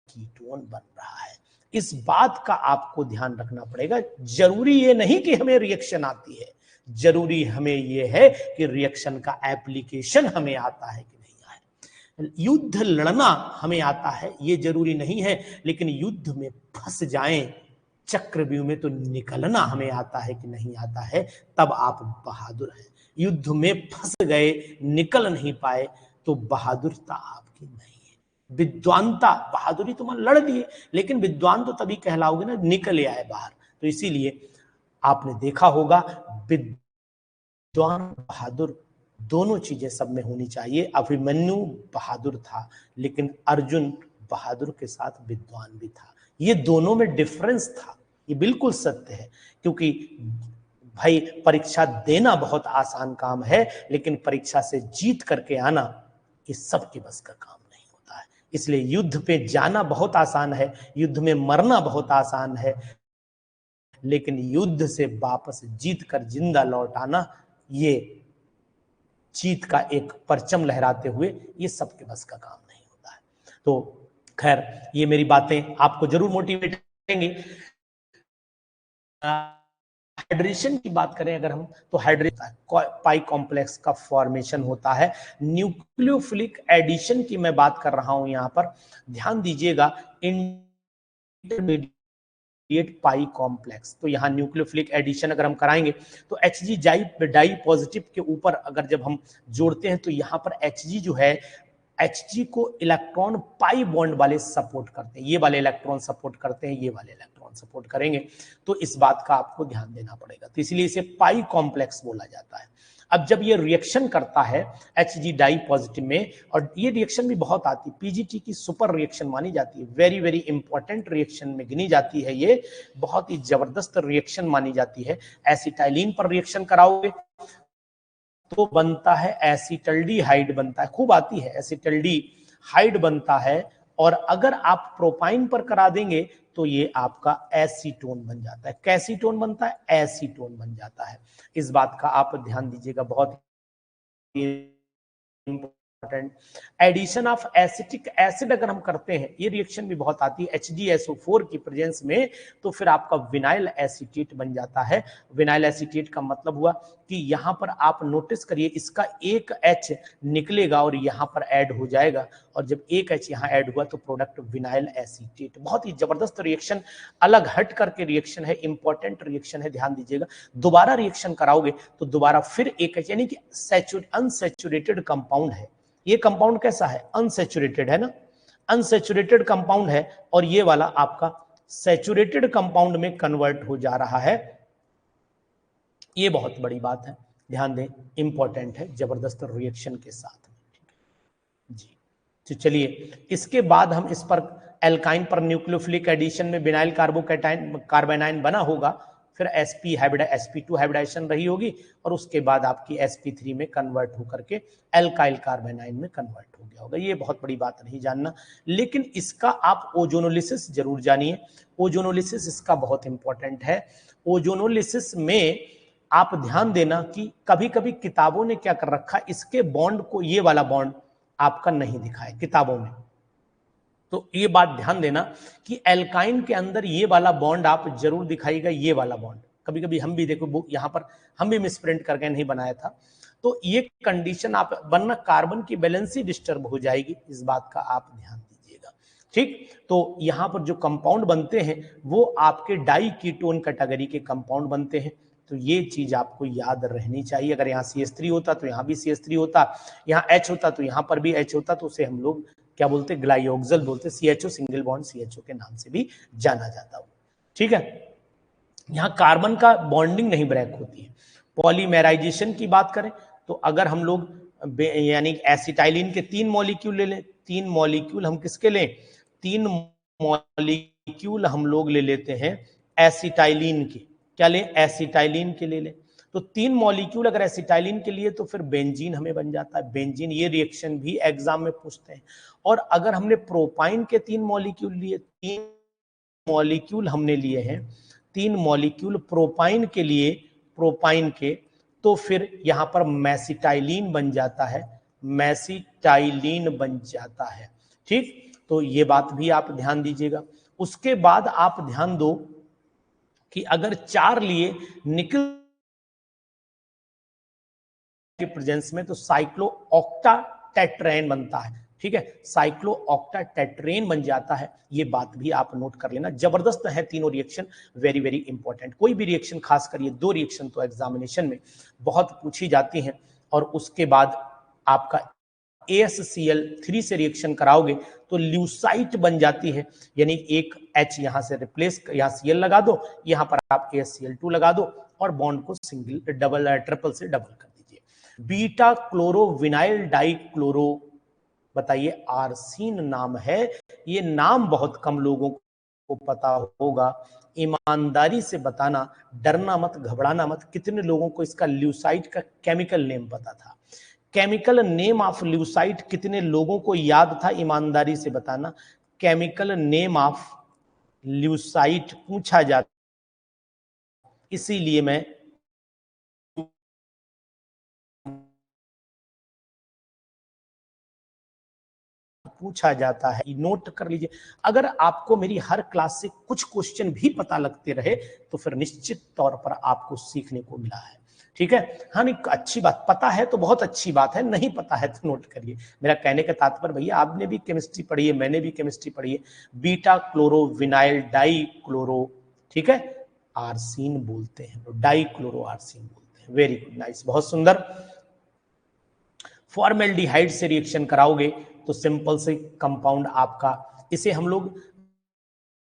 S1: कीटोन बन रहा है। इस बात का आपको ध्यान रखना पड़ेगा। जरूरी ये नहीं कि हमें रिएक्शन आती है, जरूरी हमें यह है कि रिएक्शन का एप्लीकेशन हमें आता है कि नहीं आए। युद्ध लड़ना हमें आता है ये जरूरी नहीं है, लेकिन युद्ध में फंस जाएं चक्रव्यूह में तो निकलना हमें आता है कि नहीं आता है, तब आप बहादुर हैं। युद्ध में फंस गए, निकल नहीं पाए तो बहादुरता आपकी नहीं। विद्वानता, बहादुरी तो लड़ लिए, लेकिन विद्वान तो तभी कहलाओगे ना निकले आए बाहर। तो इसीलिए आपने देखा होगा विद्वान बहादुर दोनों चीजें सब में होनी चाहिए। अभिमन्यु बहादुर था, लेकिन अर्जुन बहादुर के साथ विद्वान भी था। ये दोनों में डिफरेंस था, ये बिल्कुल सत्य है। क्योंकि भाई परीक्षा देना बहुत आसान काम है, लेकिन परीक्षा से जीत करके आना ये सबके बस का काम नहीं होता है। इसलिए युद्ध पे जाना बहुत आसान है, युद्ध में मरना बहुत आसान है, लेकिन युद्ध से वापस जीत कर जिंदा लौट आना, ये जीत का एक परचम लहराते हुए, ये सबके बस का काम नहीं होता है। तो खैर ये मेरी बातें आपको जरूर मोटिवेट करेंगे। हाइड्रेशन की बात करें अगर हम, तो हाइड्रेशन पाई कॉम्प्लेक्स का फॉर्मेशन होता है। न्यूक्लियोफिलिक एडिशन की मैं बात कर रहा हूं यहां पर, ध्यान दीजिएगा, इंटरमीडिएट पाई कॉम्प्लेक्स। तो यहाँ न्यूक्लियोफिलिक एडिशन अगर हम कराएंगे तो Hg डाई पॉजिटिव के ऊपर अगर जब हम जोड़ते हैं तो यहाँ पर Hg जो है, Hg को इलेक्ट्रॉन पाई बॉन्ड वाले सपोर्ट करते हैं, ये वाले इलेक्ट्रॉन सपोर्ट करते हैं, ये वाले इलेक्ट्रॉन सपोर्ट करेंगे। तो इस बात का आपको ध्यान देना पड़ेगा, तो इसलिए इसे पाई कॉम्प्लेक्स बोला जाता है। अब जब ये रिएक्शन करता है Hg डाई पॉजिटिव में, और ये रिएक्शन भी बहुत आती है, पीजीटी की सुपर रिएक्शन मानी जाती है, वेरी वेरी इंपॉर्टेंट रिएक्शन में गिनी जाती है, ये बहुत ही जबरदस्त रिएक्शन मानी जाती है। एसिटाइलिन पर रिएक्शन कराओगे तो बनता है एसिटल्डिहाइड बनता है, खूब आती है, एसिटल्डिहाइड बनता है। और अगर आप प्रोपाइन पर करा देंगे तो ये आपका एसीटोन बन जाता है। कैसीटोन बनता है, एसीटोन बन जाता है। इस बात का आप ध्यान दीजिएगा, बहुत एडिशन ऑफ एसिटिक एसिड अगर हम करते हैं, ये रिएक्शन भी बहुत आती है HgSO4 की प्रेजेंस में, तो फिर आपका विनाइल एसीटेट बन जाता है। विनाइल एसीटेट का मतलब हुआ कि यहां पर आप नोटिस करिए, इसका एक H निकलेगा और यहां पर ऐड हो जाएगा, और जब एक H यहां ऐड हुआ तो प्रोडक्ट विनाइल एसीटेट। बहुत ही जबरदस्त रिएक्शन, अलग हट करके रिएक्शन है, इंपॉर्टेंट रिएक्शन है, ध्यान दीजिएगा। दोबारा रिएक्शन कराओगे तो दोबारा फिर एक H, यानी कि अनसैचुरेटेड कंपाउंड है। ये कंपाउंड कैसा है? अनसैचुरेटेड है ना, अनसैचुरेटेड कंपाउंड है, और ये वाला आपका सैचुरेटेड कंपाउंड में कन्वर्ट हो जा रहा है। ये बहुत बड़ी बात है, ध्यान दें, इंपॉर्टेंट है, जबरदस्त रिएक्शन के साथ जी। तो चलिए इसके बाद हम इस पर एल्काइन पर न्यूक्लियोफिलिक एडिशन में विनाइल कार्बोकैटायन कार्बेनाइन बना होगा, फिर sp2 हाइब्रिडाइजेशन रही होगी, और उसके बाद आपकी sp3 में कन्वर्ट होकर के एल्काइल कार्बेनाइन में कन्वर्ट हो गया होगा। ये बहुत बड़ी बात नहीं जानना, लेकिन इसका आप ओजोनोलिसिस जरूर जानिए। ओजोनोलिसिस इसका बहुत इंपॉर्टेंट है। ओजोनोलिसिस में आप ध्यान देना कि कभी कभी किताबों ने क्या कर रखा, इसके बॉन्ड को, ये वाला बॉन्ड आपका नहीं दिखा है किताबों में, तो ये बात ध्यान देना कि एल्काइन के अंदर ये वाला बॉन्ड आप जरूर दिखाइएगा, ये वाला बॉन्ड। कभी कभी हम भी देखो यहां पर हम भी मिसप्रिंट करके नहीं बनाया था, तो ये कंडीशन आप, वरना कार्बन की बैलेंस डिस्टर्ब हो जाएगी, इस बात का आप ध्यान दीजिएगा। ठीक, तो यहां पर जो कंपाउंड बनते हैं वो आपके डाई कीटोन कैटेगरी के कंपाउंड बनते हैं, तो ये चीज आपको याद रहनी चाहिए। अगर यहाँ CH3 होता तो यहाँ भी CH3 होता, यहाँ H होता तो यहाँ पर भी H होता, तो उसे हम लोग क्या बोलते, ग्लाइयोक्सल बोलते, CHO सिंगल बॉन्ड CHO के नाम से भी जाना जाता है। ठीक है, यहाँ कार्बन का बॉन्डिंग नहीं ब्रेक होती है। पॉलीमेराइजेशन की बात करें तो अगर हम लोग यानी एसिटाइलिन के 3 मॉलिक्यूल ले लें, 3 मॉलिक्यूल हम किसके लें, 3 मॉलिक्यूल हम लोग ले लेते हैं एसिटाइलिन के, क्या लें, एसिटाइलिन के ले लें, तो 3 मॉलिक्यूल अगर एसिटाइलिन के लिए तो फिर बेंजीन हमें बन जाता है, बेंजीन। ये रिएक्शन भी एग्जाम में पूछते हैं। और अगर हमने प्रोपाइन के 3 मॉलिक्यूल लिए, 3 मॉलिक्यूल हमने लिए हैं, 3 मॉलिक्यूल प्रोपाइन के लिए, प्रोपाइन के, तो फिर यहां पर मैसिटाइलिन बन जाता है, मैसिटाइलिन बन जाता है। ठीक, तो ये बात भी आप ध्यान दीजिएगा। उसके बाद आप ध्यान दो कि अगर 4 लिए निकल के प्रेजेंस में तो साइक्लो ऑक्टाटेट्रेन बनता है। ठीक है, साइक्लो ऑक्टाटेट्रेन बन जाता है, ये बात भी आप नोट कर लेना। जबरदस्त है तीनों रिएक्शन, वेरी वेरी इंपॉर्टेंट। कोई भी रिएक्शन, खास कर ये 2 रिएक्शन तो एग्जामिनेशन में बहुत पूछी जाती हैं, और उसके बाद आपका AsCl3 से रिएक्शन कराओगे तो ल्यूसाइट बन जाती है, यानी एक H यहां से रिप्लेस, यहां Cl लगा दो, यहां पर आप AsCl2 लगा दो, और बॉन्ड को सिंगल डबल ट्रिपल से डबल कर दीजिए। Beta chloro vinyl die chloro, बताइए, आर्सीन नाम है। ये नाम बहुत कम लोगों को पता होगा, ईमानदारी से बताना, डरना मत, घबराना मत। कितने लोगों को इसका ल्यूसाइट का केमिकल नेम पता था? केमिकल नेम ऑफ ल्यूसाइट कितने लोगों को याद था? ईमानदारी से बताना। केमिकल नेम ऑफ ल्यूसाइट पूछा जाता, इसीलिए मैं पूछा जाता है, नोट कर लीजिए। अगर आपको मेरी हर क्लास से कुछ क्वेश्चन भी पता लगते रहे तो फिर निश्चित तौर पर आपको सीखने को मिला है। ठीक है, हाँ, नहीं, अच्छी बात, पता है तो बहुत अच्छी बात है, नहीं पता है तो नोट करिए। मेरा कहने का तात्पर्य, भैया आपने भी केमिस्ट्री पढ़ी है, मैंने भी केमिस्ट्री पढ़ी है। Beta chloro vinyl die chloro, ठीक है, आर्सीन बोलते हैं, डाई क्लोरो आर्सीन बोलते हैं। वेरी गुड, नाइस, बहुत सुंदर। फॉर्मेल्डिहाइड से रिएक्शन कराओगे तो सिंपल से कंपाउंड आपका, इसे हम लोग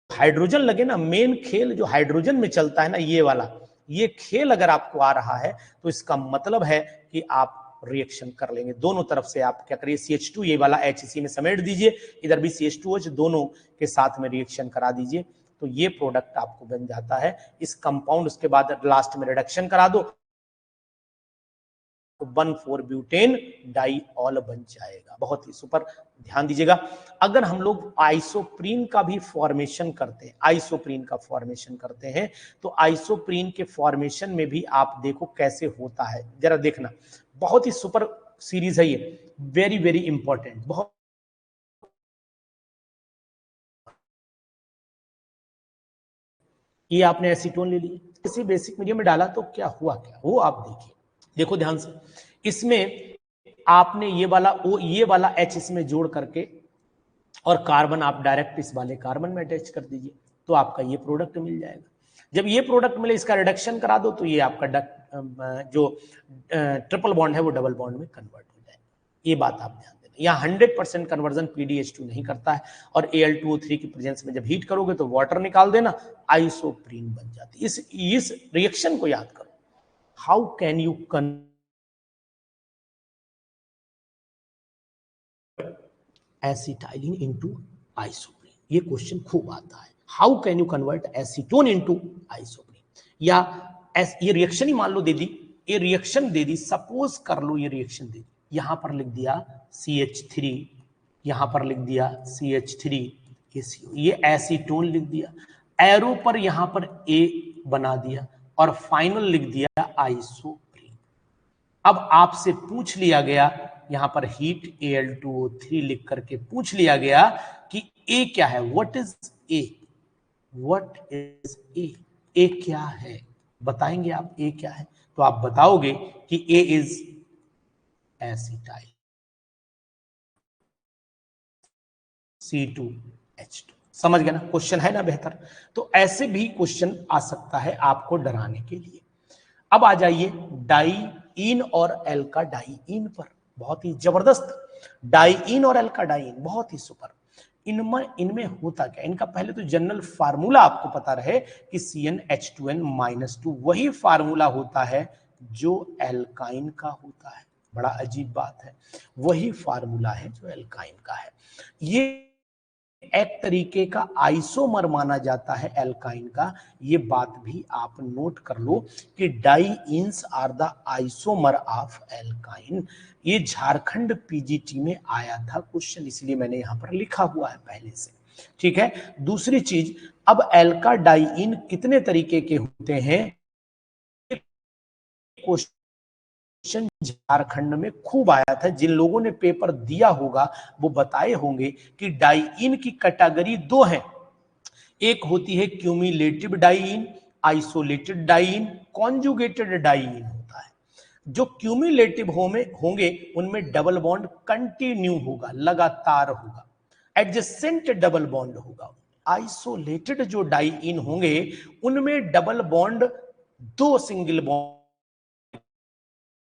S1: हाइड्रोजन लगे ना, मेन खेल जो हाइड्रोजन में चलता है ना, ये वाला, ये खेल अगर आपको आ रहा है तो इसका मतलब है कि आप रिएक्शन कर लेंगे। दोनों तरफ से आप क्या करिए, CH2 ये वाला H इसी में समेट दीजिए, इधर भी CH2H, दोनों के साथ में रिएक्शन करा दीजिए, तो ये प्रोडक्ट आपको बन जाता है इस कंपाउंड। उसके बाद लास्ट में रिडक्शन करा दो तो 1,4-ब्यूटेन डाइऑल बन जाएगा। बहुत ही सुपर, ध्यान दीजिएगा। अगर हम लोग आइसोप्रीन का भी फॉर्मेशन करते हैं, आइसोप्रीन का फॉर्मेशन करते हैं, तो आइसोप्रीन के फॉर्मेशन में भी आप देखो कैसे होता है, जरा देखना। बहुत ही सुपर सीरीज है ये, वेरी वेरी इंपॉर्टेंट, बहुत ये आपने एसीटोन ले लिया, किसी बेसिक मीडियम में डाला तो क्या हुआ, क्या वो आप देखिए, देखो ध्यान से, इसमें आपने ये वाला H इसमें जोड़ करके और कार्बन आप डायरेक्ट इस वाले कार्बन में अटैच कर दीजिए, तो आपका ये प्रोडक्ट मिल जाएगा। जब ये प्रोडक्ट मिले, इसका रिडक्शन करा दो, तो ये आपका जो ट्रिपल बॉन्ड है वो डबल बॉन्ड में कन्वर्ट हो जाएगा। ये बात आप ध्यान देना, यहाँ 100% कन्वर्जन PDH2 नहीं करता है, और Al2O3 की प्रेजेंस में जब हीट करोगे तो वाटर निकाल देना, आइसोप्रीन बन जाती है। इस रिएक्शन को याद करो, how can you acetylene into isoprene, ये क्वेश्चन खूब आता है, how can you convert acetone into isoprene, या ये रिएक्शन ही मान लो दे दी, ये रिएक्शन दे दी, सपोज कर लो ये रिएक्शन दे दी, यहां पर लिख दिया CH3, यहां पर लिख दिया CH3, ये एसीटोन लिख दिया, एरो पर यहां पर A बना दिया, और फाइनल लिख दिया आइसोप्रीन। अब आपसे पूछ लिया गया, यहां पर हीट Al2O3 लिख करके पूछ लिया गया कि A क्या है, what is A, what is A क्या है, बताएंगे आप A क्या है, तो आप बताओगे कि A इज एसिटाइल C2H2। समझ गए ना, क्वेश्चन है ना बेहतर। तो ऐसे भी क्वेश्चन आ सकता है आपको डराने के लिए। अब आ जाइए डाइईन और एल्का डाइईन पर, बहुत ही जबरदस्त, डाइईन और एल्का डाइईन बहुत ही सुपर। इनमें होता क्या, इनका पहले तो जनरल फार्मूला आपको पता रहे कि CnH2n-2 वही फार्मूला होता है जो एल्काइन का होता है, बड़ा अजीब बात है, वही फार्मूला है जो एल्काइन का है। ये एक तरीके का आइसोमर माना जाता है एल्काइन का, ये बात भी आप नोट कर लो कि dienes are the isomer of alkyne. ये झारखंड पीजीटी में आया था क्वेश्चन, इसलिए मैंने यहां पर लिखा हुआ है पहले से, ठीक है। दूसरी चीज, अब एल्का डाइईन कितने तरीके के होते हैं, क्वेश्चन झारखंड में खूब आया था, जिन लोगों ने पेपर दिया होगा वो बताए होंगे कि डाइईन की कैटेगरी दो है, एक होती है cumulative diene, isolated diene, conjugated diene होता है। जो क्यूमुलेटिव होंगे उनमें डबल बॉन्ड कंटिन्यू होगा, लगातार होगा, एडजेसेंट डबल बॉन्ड होगा। आइसोलेटेड जो डाइईन होंगे उनमें डबल बॉन्ड दो सिंगल बॉन्ड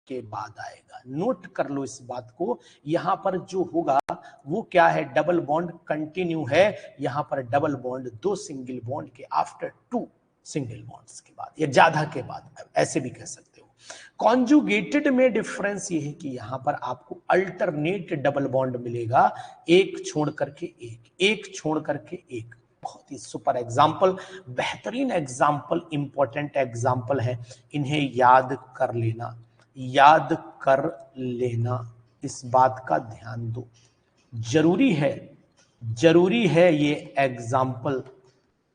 S1: के बाद आएगा। नोट कर लो इस बात को, यहां पर जो होगा वो क्या है, डबल बॉन्ड कंटिन्यू है, यहां पर डबल बॉन्ड दो सिंगल बॉन्ड के आफ्टर टू सिंगल बॉन्ड्स के बाद, या ज्यादा के बाद, ऐसे भी कह सकते हो। कॉन्जुगेटेड में डिफरेंस ये है कि यहां पर आपको अल्टरनेट डबल बॉन्ड मिलेगा, एक छोड़ करके एक, एक छोड़ करके एक। बहुत ही सुपर एग्जाम्पल, बेहतरीन एग्जाम्पल, इंपॉर्टेंट एग्जाम्पल है, इन्हें याद कर लेना, याद कर लेना, इस बात का ध्यान दो, जरूरी है, जरूरी है, ये एग्जाम्पल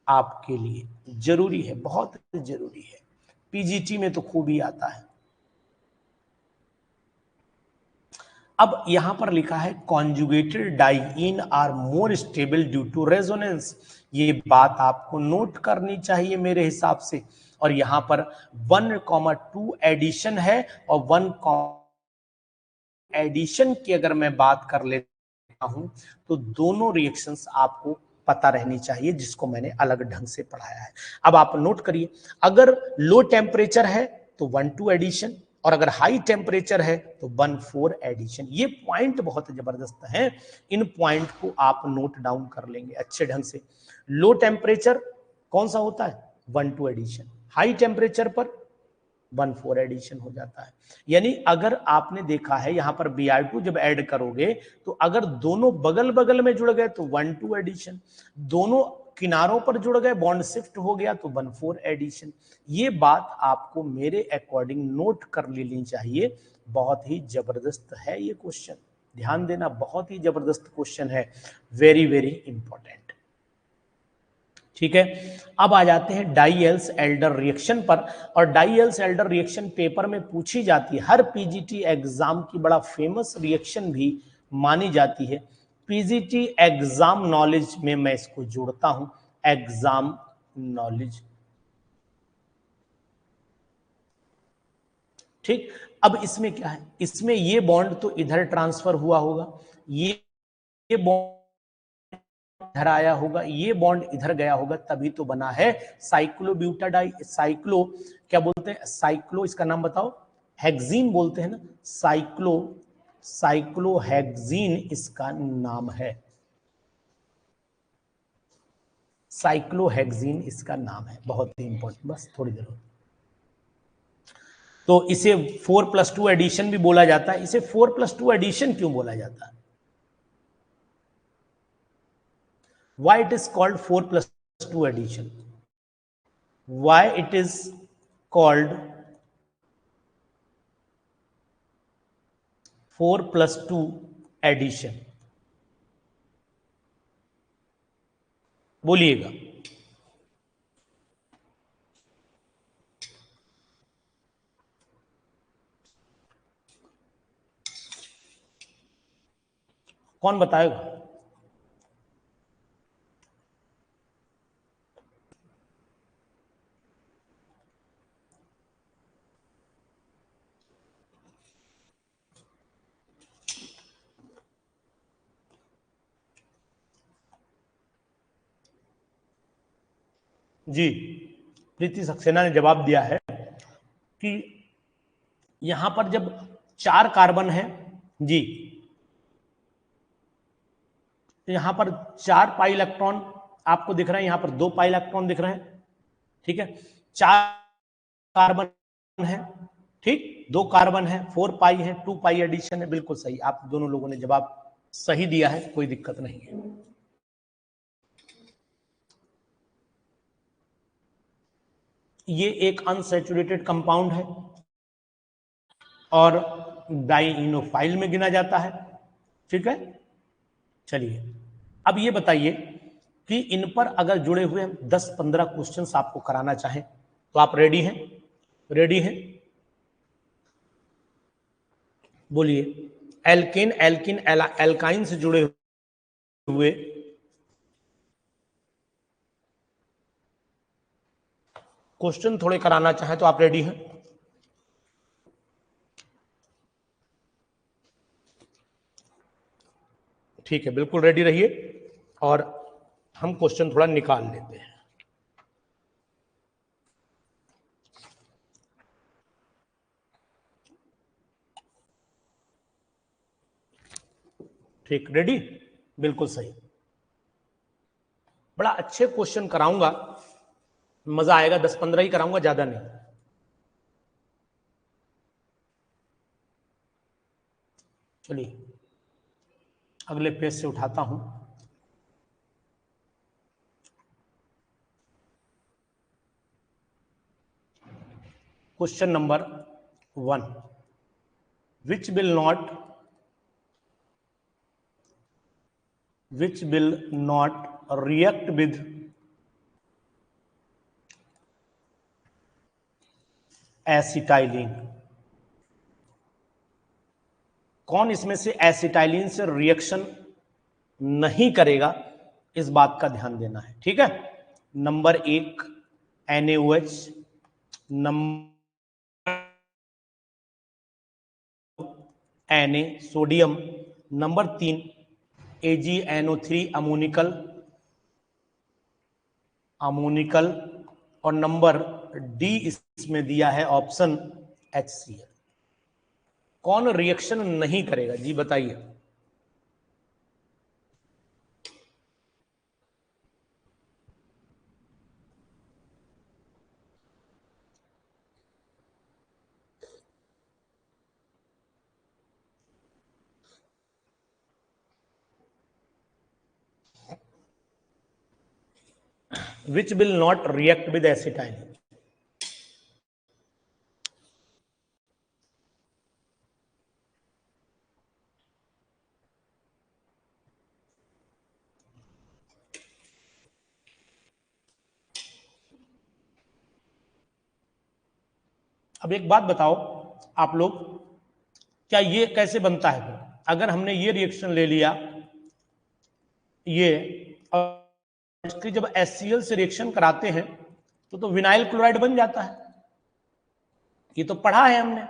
S1: आपके लिए जरूरी है, बहुत जरूरी है, पीजीटी में तो खूब ही आता है। अब यहां पर लिखा है conjugated diene are more stable due to resonance, ये बात आपको नोट करनी चाहिए मेरे हिसाब से। और यहां पर 1,2 एडिशन है, और 1 एडिशन की अगर मैं बात कर लेता हूं तो दोनों रिएक्शंस आपको पता रहनी चाहिए, जिसको मैंने अलग ढंग से पढ़ाया है। अब आप नोट करिए, अगर लो टेम्परेचर है तो 1,2 एडिशन, और अगर हाई टेम्परेचर है तो 1,4 एडिशन। ये पॉइंट बहुत जबरदस्त है, इन पॉइंट को आप नोट डाउन कर लेंगे अच्छे ढंग से। लो टेम्परेचर कौन सा होता है, 1,2 एडिशन, हाई टेम्परेचर पर 1,4 एडिशन हो जाता है। यानी अगर आपने देखा है यहां पर Br2 जब ऐड करोगे तो अगर दोनों बगल बगल में जुड़ गए तो 1,2 एडिशन, दोनों किनारों पर जुड़ गए, बॉन्ड शिफ्ट हो गया तो 1,4 एडिशन। ये बात आपको मेरे अकॉर्डिंग नोट कर लेनी चाहिए, बहुत ही जबरदस्त है ये क्वेश्चन, ध्यान देना, बहुत ही जबरदस्त क्वेश्चन है, वेरी वेरी इंपॉर्टेंट। ठीक है, अब आ जाते हैं डाइएल्स एल्डर रिएक्शन पर। और डाइएल्स एल्डर रिएक्शन पेपर में पूछी जाती है, हर पीजीटी एग्जाम की बड़ा फेमस रिएक्शन भी मानी जाती है। पीजीटी एग्जाम नॉलेज में मैं इसको जोड़ता हूं, एग्जाम नॉलेज। ठीक, अब इसमें क्या है, इसमें ये बॉन्ड तो इधर ट्रांसफर हुआ होगा, ये बॉन्ड इधर आया होगा, ये बॉन्ड इधर गया होगा, तभी तो बना है साइक्लोब्यूटाडाई, साइक्लो क्या बोलते हैं, साइक्लो, इसका नाम बताओ, हेक्सीन बोलते हैं ना, साइक्लोहेक्सीन इसका नाम है, साइक्लोहेक्सीन इसका नाम है, बहुत ही इंपॉर्टेंट, बस थोड़ी देर। तो इसे 4+2 एडिशन भी बोला जाता है। इसे 4+2 एडिशन क्यों बोला जाता है? Why it is called 4+2 addition? Why it is called 4+2 addition? बोलिएगा। कौन बताएगा? जी, प्रीति सक्सेना ने जवाब दिया है कि यहां पर जब 4 कार्बन है जी, तो यहां पर 4 पाई इलेक्ट्रॉन आपको दिख रहे हैं, यहां पर 2 पाई इलेक्ट्रॉन दिख रहे हैं, ठीक है, 4 कार्बन है, ठीक, 2 कार्बन है, 4 पाई है, 2 पाई एडिशन है, बिल्कुल सही, आप दोनों लोगों ने जवाब सही दिया है, कोई दिक्कत नहीं है। ये एक अनसैचुरेटेड कंपाउंड है और डाइइनोफाइल में गिना जाता है, ठीक है। चलिए, अब ये बताइए कि इन पर अगर जुड़े हुए 10-15 क्वेश्चंस आपको कराना चाहें तो आप रेडी हैं? रेडी हैं? बोलिए। एल्केन, एल्किन, एल्काइन से जुड़े हुए क्वेश्चन थोड़े कराना चाहें तो आप रेडी हैं? ठीक है, बिल्कुल रेडी रहिए और हम क्वेश्चन थोड़ा निकाल लेते हैं। ठीक, रेडी, बिल्कुल सही। बड़ा अच्छे क्वेश्चन कराऊंगा, मजा आएगा, 10-15 ही कराऊंगा, ज्यादा नहीं। चलिए, अगले पेज से उठाता हूं। Question number 1, which will not react with acetylene? कौन इसमें से एसिटाइलिन से रिएक्शन नहीं करेगा, इस बात का ध्यान देना है, ठीक है। Number 1 NaOH, number Na sodium, number 3 AgNO3 ammoniacal, और नंबर डी इसमें दिया है ऑप्शन HCl। कौन रिएक्शन नहीं करेगा जी, बताइए। Which will not react with acetylene? अब एक बात बताओ आप लोग, क्या ये कैसे बनता है? अगर हमने ये रिएक्शन ले लिया, ये, और जब HCl से रिएक्शन कराते हैं तो विनाइल क्लोराइड बन जाता है। ये तो पढ़ा है हमने,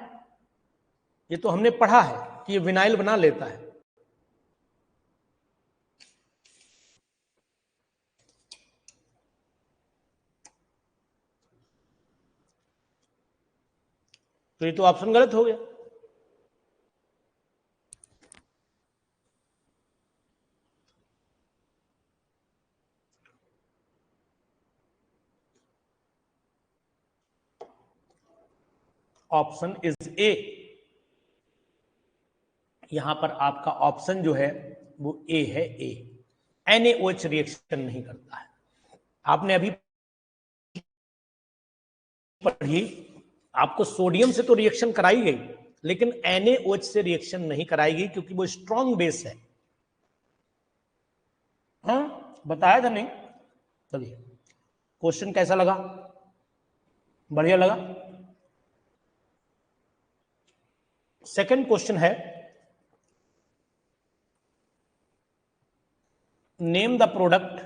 S1: ये तो हमने पढ़ा है कि ये विनाइल बना लेता है। तो ये तो ऑप्शन गलत हो गया। Option is a. यहां पर आपका ऑप्शन जो है वो ए है, ए। NaOH रिएक्शन नहीं करता है। आपने अभी पढ़ी, आपको सोडियम से तो रिएक्शन कराई गई, लेकिन NaOH से रिएक्शन नहीं कराई गई क्योंकि वो स्ट्रॉन्ग बेस है। हाँ, बताया था नहीं? चलिए, क्वेश्चन कैसा लगा? बढ़िया लगा? सेकंड क्वेश्चन है, name the product,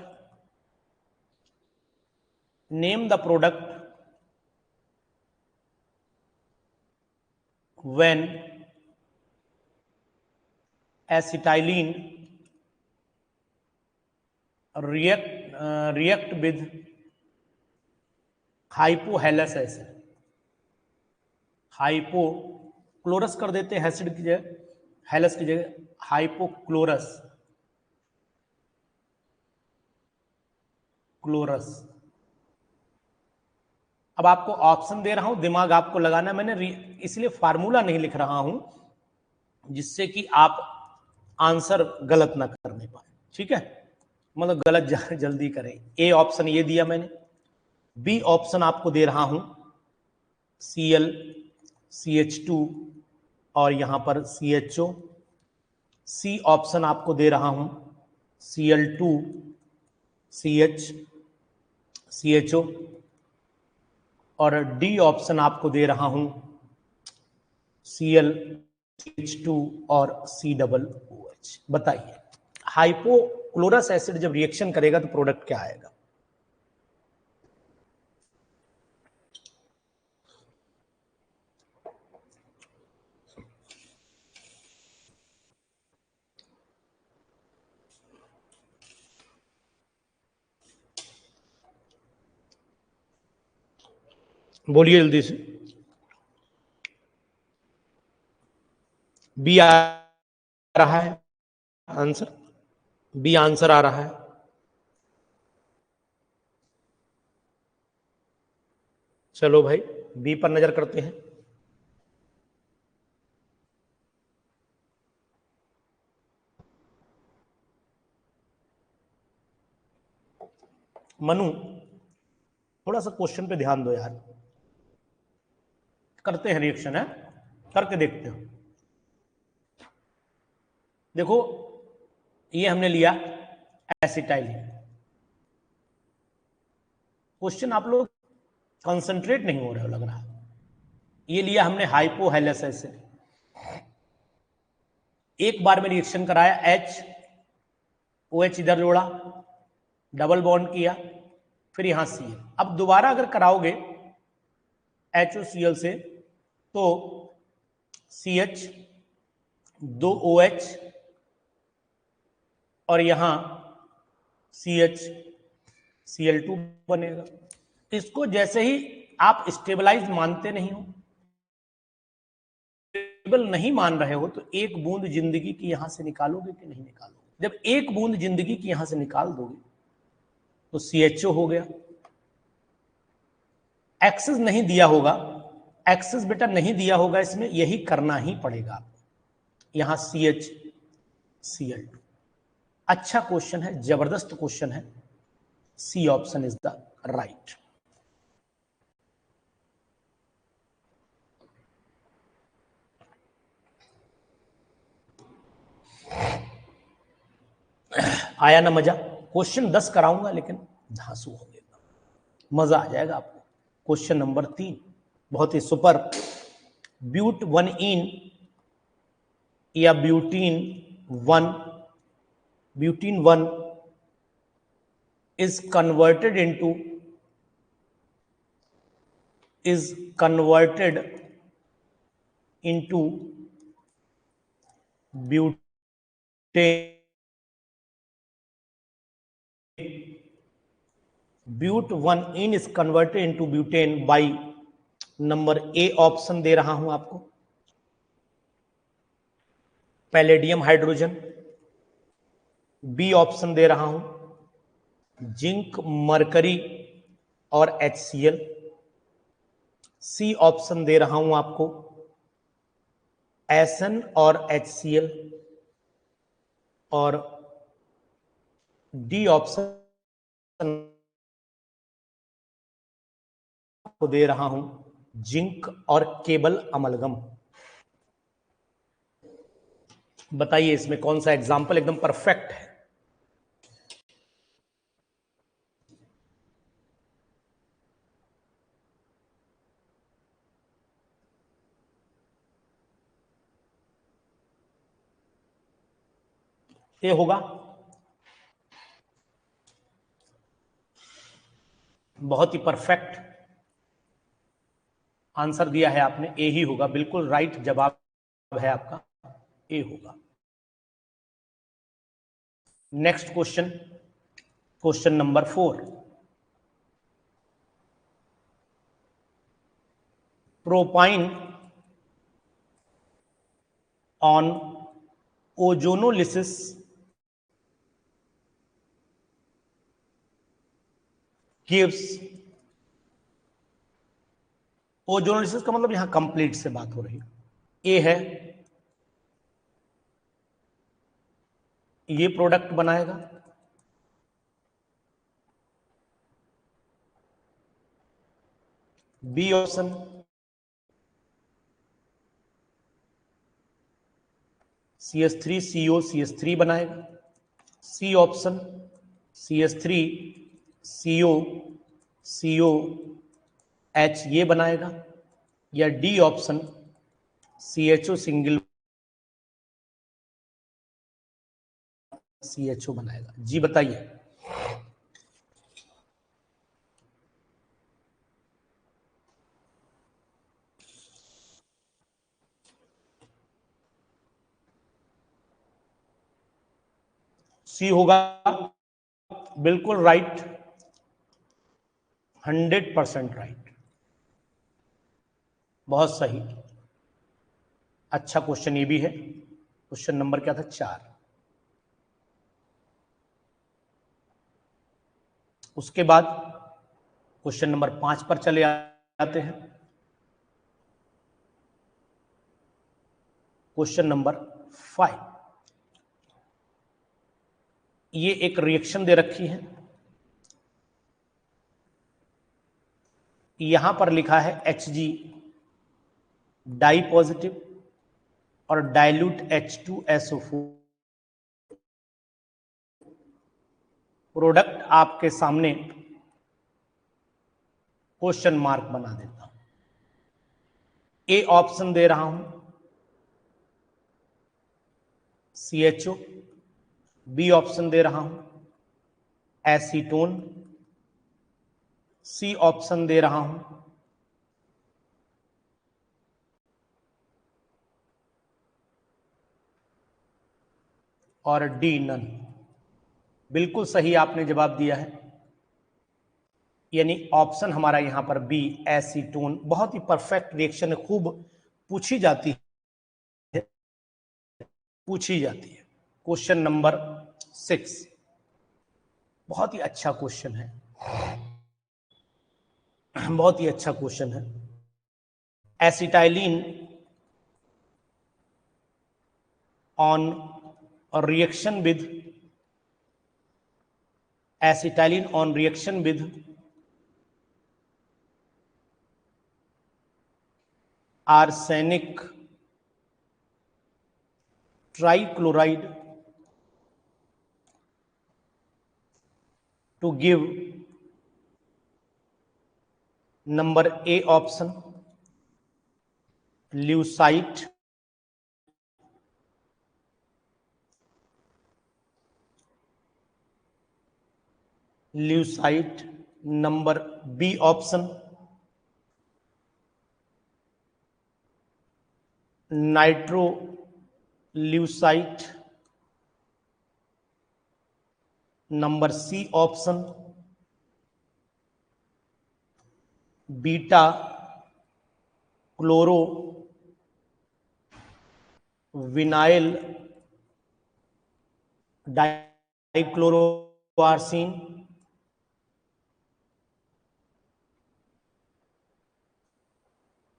S1: name the product when acetylene react with hypohalous acid। Hypo chlorous कर देते हैं एसिड की जगह, हैलस की जगह हाइपोक्लोरस, क्लोरस। अब आपको ऑप्शन दे रहा हूं, दिमाग आपको लगाना है। मैंने इसलिए फार्मूला नहीं लिख रहा हूं जिससे कि आप आंसर गलत ना करने पाए, ठीक है? मतलब गलत जल्दी करें। ए ऑप्शन ये दिया मैंने, बी ऑप्शन आपको दे रहा हूं Cl CH2 और यहां पर CHO। सी ऑप्शन आपको दे रहा हूं Cl2 CH CHO और डी ऑप्शन आपको दे रहा हूं Cl CH2 और COOH। बताइए, हाइपोक्लोरस एसिड जब रिएक्शन करेगा तो प्रोडक्ट क्या आएगा? बोलिए जल्दी से। बी आ रहा है आंसर, बी आंसर आ रहा है। चलो भाई, बी पर नजर करते हैं। मनु, थोड़ा सा क्वेश्चन पे ध्यान दो यार। करते हैं रिएक्शन, है करके देखते हो। देखो, ये हमने लिया एसिटाइलिन। क्वेश्चन आप लोग कंसंट्रेट नहीं हो रहे हो लग रहा। ये लिया हमने हाइपोहैलस एसिड, एक बार में रिएक्शन कराया, OH इधर जोड़ा, डबल बॉन्ड किया, फिर यहां Cl। अब दोबारा अगर कराओगे HOCl से तो CH, 2 OH और यहां CH Cl2 बनेगा। इसको जैसे ही आप स्टेबलाइज मानते नहीं हो, स्टेबल नहीं मान रहे हो, तो एक बूंद जिंदगी की यहां से निकालोगे कि नहीं निकालोगे? जब एक बूंद जिंदगी की यहां से निकाल दोगे तो CHO हो गया। एक्सेस नहीं दिया होगा, एक्सेस बेटा नहीं दिया होगा, इसमें यही करना ही पड़ेगा आपको। यहां CH Cl2। अच्छा क्वेश्चन है, जबरदस्त क्वेश्चन है। C option is the right. आया ना मजा? क्वेश्चन 10 कराऊंगा लेकिन धांसू हो गया, मजा आ जाएगा आपको। क्वेश्चन नंबर 3, बहुत ही सुपर। ब्यूट 1 या butene 1, butene 1 is converted into butane. But 1 is converted into butane by number A option दे रहा हूं आपको, पैलेडियम हाइड्रोजन। बी ऑप्शन दे रहा हूं जिंक मरकरी और HCl। सी ऑप्शन दे रहा हूं आपको SN और HCl। और डी ऑप्शन को दे रहा हूं जिंक और केबल अमलगम। बताइए इसमें कौन सा एग्जाम्पल एकदम परफेक्ट है? ये होगा, बहुत ही परफेक्ट आंसर दिया है आपने, ए ही होगा, बिल्कुल राइट जवाब है आपका, ए होगा। Next question, question number 4। Propyne on ozonolysis gives, ozonolysis का मतलब यहां कंप्लीट से बात हो रही है। ए है ये प्रोडक्ट बनाएगा, बी ऑप्शन CH3CO CH3 बनाएगा, सी ऑप्शन CH3CO COH ये बनाएगा, या D option CHO single CHO बनाएगा। जी बताइए। सी होगा, बिल्कुल राइट, 100% राइट, बहुत सही। अच्छा क्वेश्चन ये भी है। क्वेश्चन नंबर क्या था? 4। उसके बाद क्वेश्चन नंबर 5 पर चले आते हैं। क्वेश्चन नंबर 5, ये एक रिएक्शन दे रखी है, यहां पर लिखा है Hg डाई पॉजिटिव और डाइल्यूट H2SO4। प्रोडक्ट आपके सामने क्वेश्चन मार्क बना देता हूं। ए ऑप्शन दे रहा हूं CHO, बी ऑप्शन दे रहा हूं एसीटोन, सी ऑप्शन दे रहा हूं और डी नन। बिल्कुल सही आपने जवाब दिया है, यानी ऑप्शन हमारा यहां पर बी एसीटोन। बहुत ही परफेक्ट रिएक्शन है, खूब पूछी जाती है, पूछी जाती है। क्वेश्चन नंबर 6, बहुत ही अच्छा क्वेश्चन है, बहुत ही अच्छा क्वेश्चन है। Acetylene on reaction with, acetylene on reaction with arsenic trichloride to give number A option lewisite, lewisite. Number B option nitro lewisite. Number C option beta chloro vinyl dichloroarsine.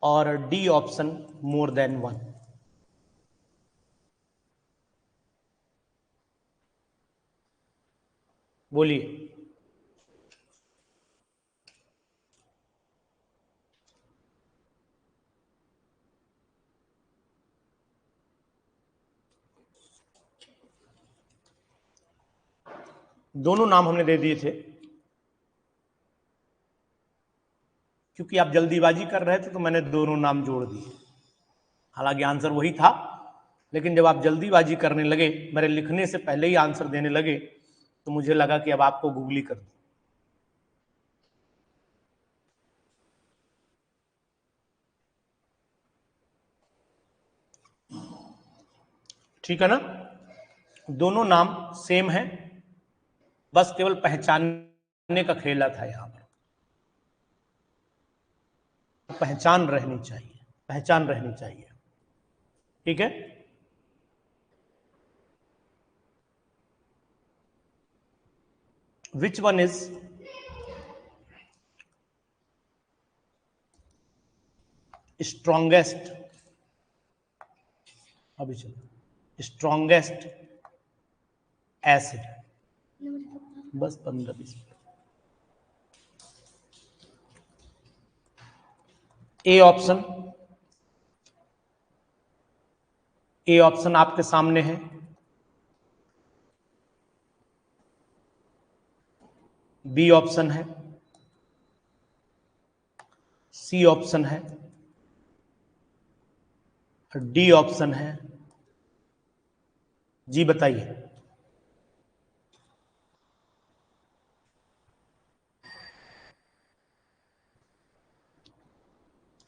S1: और D option more than one. बोलिए। दोनों नाम हमने दे दिए थे, क्योंकि आप जल्दीबाजी कर रहे थे तो मैंने दोनों नाम जोड़ दिए। हालांकि आंसर वही था, लेकिन जब आप जल्दीबाजी करने लगे, मेरे लिखने से पहले ही आंसर देने लगे, तो मुझे लगा कि अब आपको गूगली कर दूं। ठीक है ना? दोनों नाम सेम है, बस केवल पहचानने का खेला था। यहां पर पहचान रहनी चाहिए, पहचान रहनी चाहिए। ठीक है। विच वन इज स्ट्रॉन्गेस्ट, अभी चलो, स्ट्रॉन्गेस्ट एसिड। बस 15-20 minute. A option, A option आपके सामने है। बी ऑप्शन है, सी ऑप्शन है, डी ऑप्शन है। जी बताइए।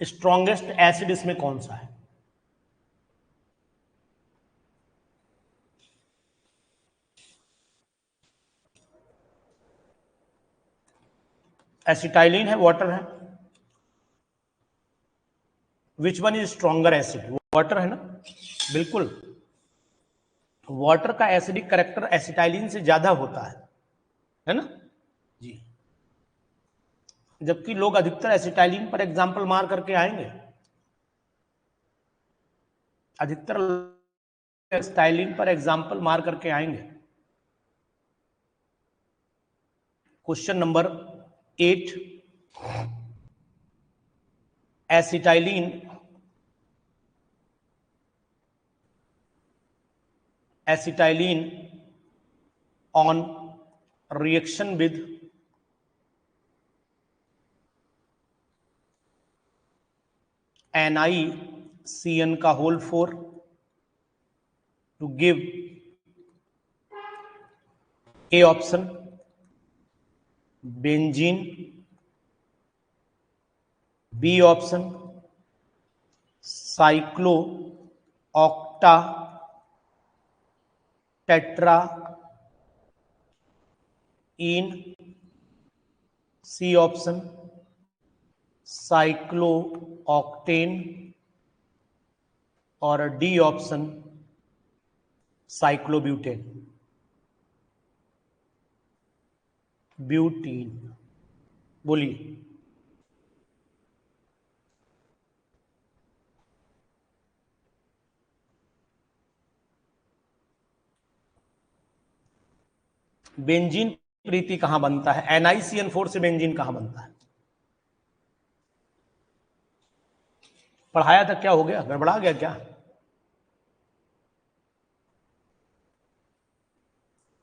S1: स्ट्रॉन्गेस्ट एसिड इसमें कौन सा है? एसिटाइलिन है, वाटर है? Which one is stronger acid? Water है ना, बिल्कुल। वाटर का एसिडिक करेक्टर एसिटाइलिन से ज्यादा होता है ना जी। जबकि लोग अधिकतर एसिटाइलिन पर एग्जाम्पल मार करके आएंगे, अधिकतर एसिटाइलिन पर एग्जाम्पल मार करके आएंगे। Question number 8, acetylene on reaction with NiCN का whole 4 to give A option benzene, B option cycloocta tetraene, C option cyclooctane और डी ऑप्शन साइक्लोब्यूटेन, ब्यूटीन। बोलिए। बेंजीन प्रीति कहां बनता है? NiCN4 से बेंजीन कहां बनता है? पढ़ाया था, क्या हो गया? गड़बड़ा गया क्या?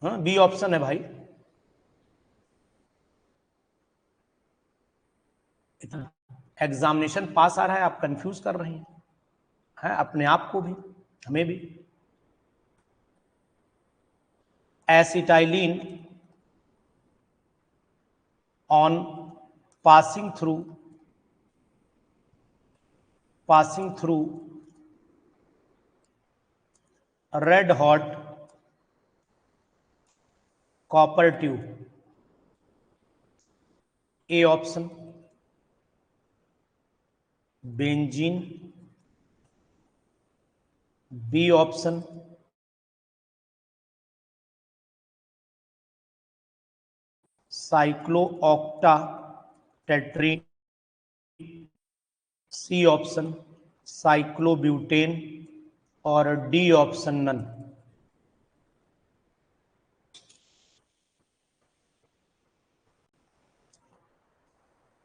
S1: हाँ, बी ऑप्शन है भाई। इतना एग्जामिनेशन पास आ रहा है, आप कंफ्यूज कर रही हैं। है, अपने आप को भी, हमें भी। Acetylene on passing through red hot copper tube. A option benzene, B option cyclooctatetrene, C option cyclobutane और D ऑप्शन नन।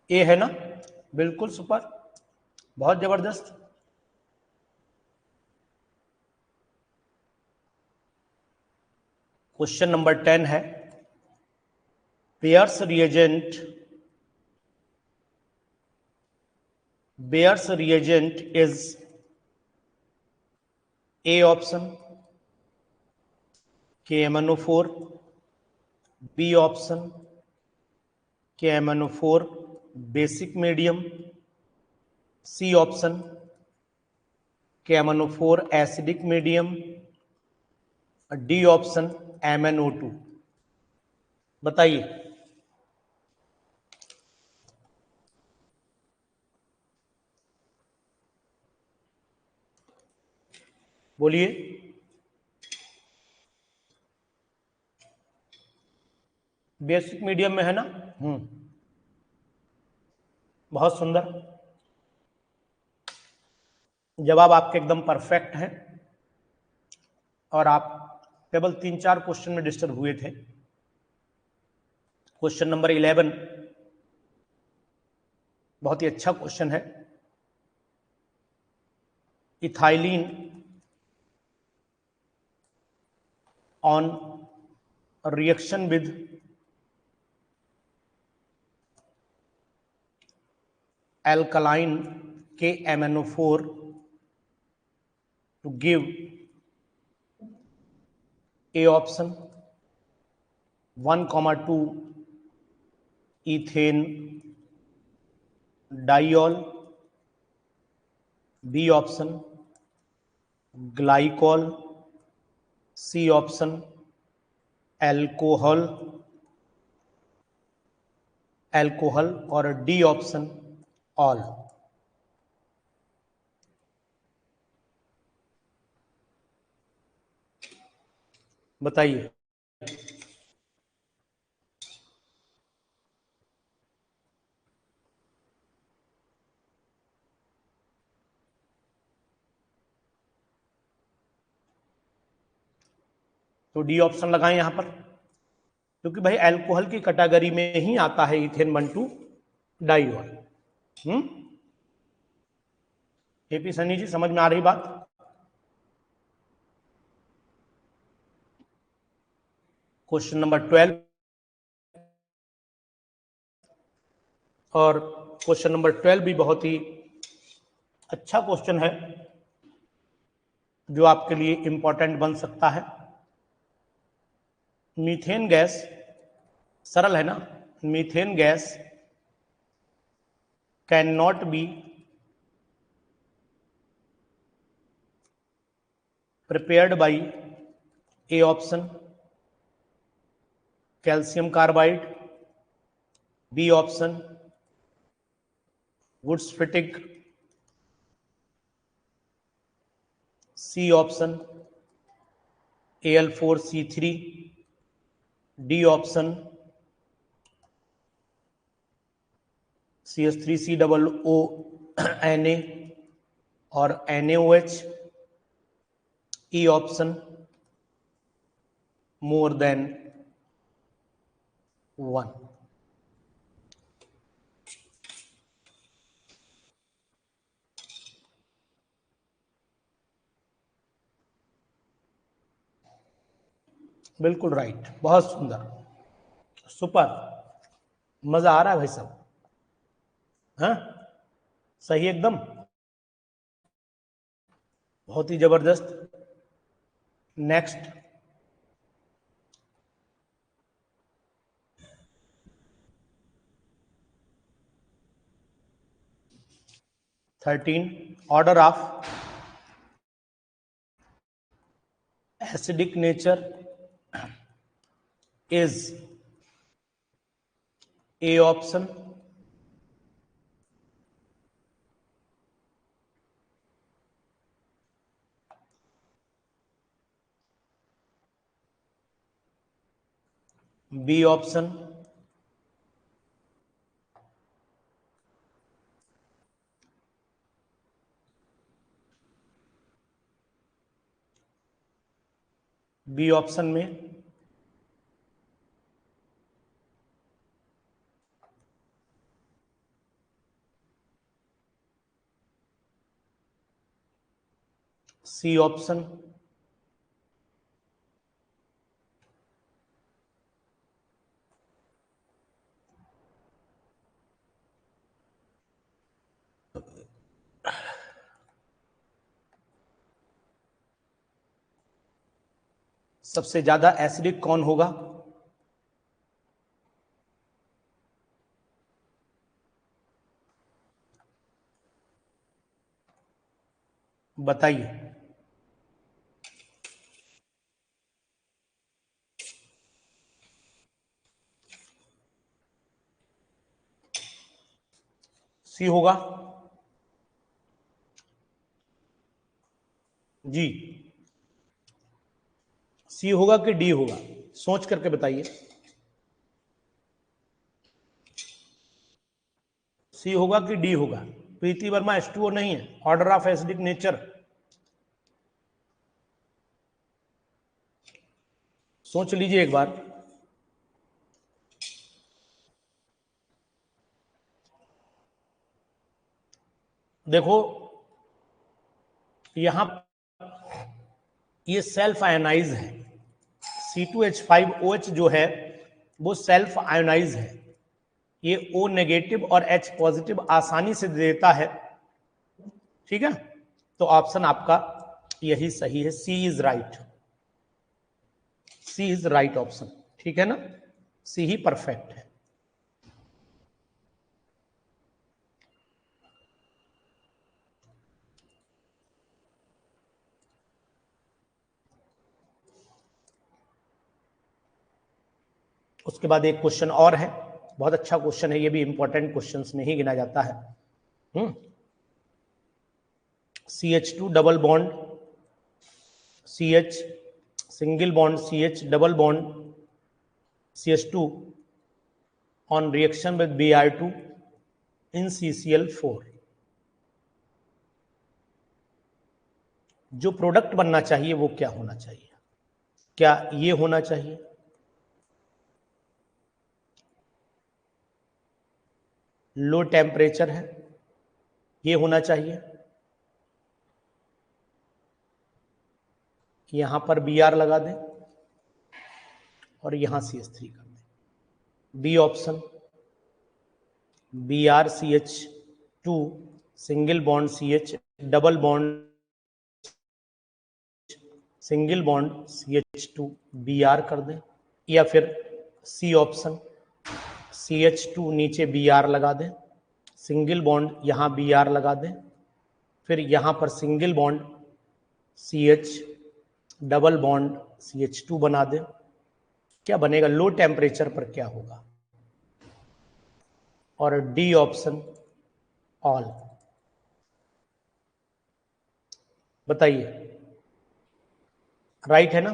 S1: ए है ना, बिल्कुल सुपर, बहुत जबरदस्त। क्वेश्चन नंबर 10 है, Baeyer's reagent is A option KMnO4, B option KMnO4 basic medium, C option KMnO4 acidic medium, D option MnO2। बताइए। बोलिए। Basic medium में है ना। बहुत सुंदर, जवाब आपके एकदम परफेक्ट हैं। और आप केवल 3-4 क्वेश्चन में डिस्टर्ब हुए थे। क्वेश्चन नंबर 11 बहुत ही अच्छा क्वेश्चन है। Ethylene on reaction with alkaline KMnO4 to give A option 1,2 ethane diol, B option glycol, C option alcohol और D ऑप्शन ऑल। बताइए। तो डी ऑप्शन लगाएं यहां पर, क्योंकि भाई अल्कोहल की कैटेगरी में ही आता है इथेन 1,2 डाइऑल। एपी सनी जी, समझ में आ रही बात? क्वेश्चन नंबर 12 और क्वेश्चन नंबर 12 भी बहुत ही अच्छा क्वेश्चन है, जो आपके लिए इंपॉर्टेंट बन सकता है। मीथेन गैस, सरल है ना, methane gas can not be prepared by A option calcium carbide, B option Woods fatigue, C option Al4C3, D option CH3COO Na और NaOH, E option more than 1। बिल्कुल राइट, बहुत सुंदर, सुपर, मजा आ रहा है भाई साहब। हाँ, सही एकदम। बहुत ही जबरदस्त। Next, order of acidic nature is A option, B option, B option में सी ऑप्शन, सबसे ज्यादा एसिडिक कौन होगा? बताइए। सी होगा जी, सी होगा कि डी होगा? सोच करके बताइए। सी होगा कि डी होगा? प्रीति वर्मा H2O नहीं है, ऑर्डर ऑफ एसिडिक नेचर। सोच लीजिए एक बार। देखो यहां ये सेल्फ आयोनाइज है, C2H5OH जो है वो सेल्फ आयोनाइज है। ये O नेगेटिव और H पॉजिटिव आसानी से देता है, ठीक है। तो ऑप्शन आपका यही सही है, C is right. C is right option, ठीक है ना, सी ही परफेक्ट है। उसके बाद एक क्वेश्चन और है, बहुत अच्छा क्वेश्चन है, ये भी इंपॉर्टेंट क्वेश्चंस में ही गिना जाता है। CH2 double bond CH, single bond CH, double bond CH2 on reaction with Br2 in CCl4। जो प्रोडक्ट बनना चाहिए वो क्या होना चाहिए? क्या ये होना चाहिए? लो टेम्परेचर है, ये होना चाहिए। यहां पर Br लगा दें और यहां CH3 कर दें। B option, BrCH2 single bond CH, double bond single bond CH2 Br कर दें, या फिर सी ऑप्शन CH2 नीचे Br लगा दें, सिंगल बॉन्ड यहां Br लगा दें, फिर यहां पर single bond CH, double bond CH2 बना दें। क्या बनेगा? लो टेम्परेचर पर क्या होगा? और डी ऑप्शन ऑल। बताइए, राइट है ना?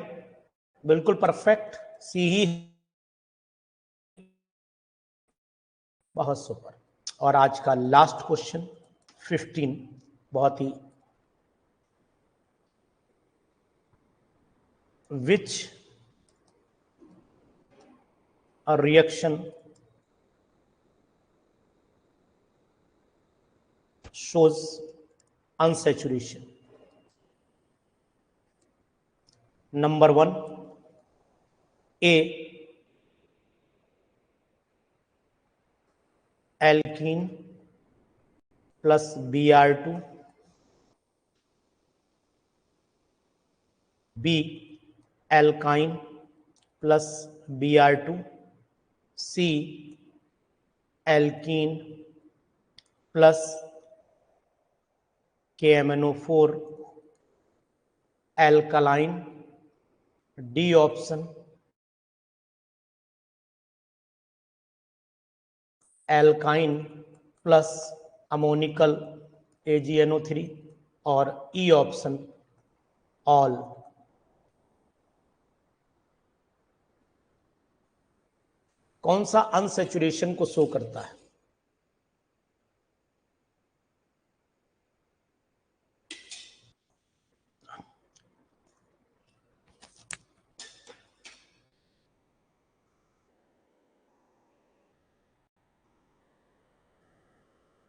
S1: बिल्कुल परफेक्ट, सी ही। बहुत सुपर। और आज का लास्ट क्वेश्चन 15, बहुत ही, which a reaction shows unsaturation? Number 1 A alkene plus Br2, B alkyne plus Br2, C alkene plus KMnO4, alkaline, D option alkyne plus ammoniacal AgNO3 और ई ऑप्शन ऑल। कौन सा unsaturation को show करता है?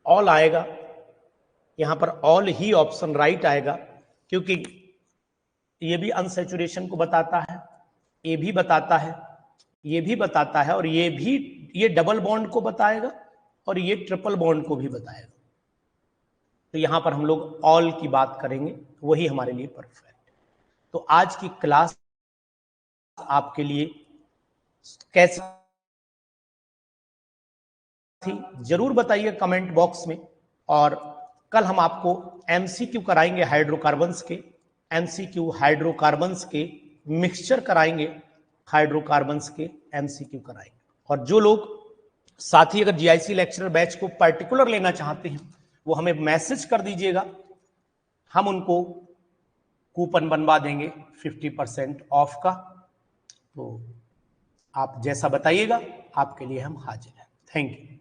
S1: All आएगा, यहां पर all he option right आएगा, क्योंकि ये भी अनसैचुरेशन को बताता है, ये भी बताता है, ये भी बताता है, और ये भी, ये डबल बॉन्ड को बताएगा और ये ट्रिपल बॉन्ड को भी बताएगा। तो यहां पर हम लोग ऑल की बात करेंगे, वही हमारे लिए परफेक्ट। तो आज की क्लास आपके लिए कैसी थी जरूर बताइए कमेंट बॉक्स में। और कल हम आपको एमसीक्यू कराएंगे हाइड्रोकार्बन्स के, एमसीक्यू हाइड्रोकार्बन्स के मिक्सचर कराएंगे, हाइड्रोकार्बन्स के एमसीक्यू कराएंगे। और जो लोग साथी अगर जीआईसी लेक्चरर बैच को पर्टिकुलर लेना चाहते हैं वो हमें मैसेज कर दीजिएगा, हम उनको कूपन बनवा देंगे 50% ऑफ का। तो आप जैसा बताइएगा आपके लिए हम हाजिर हैं। Thank you.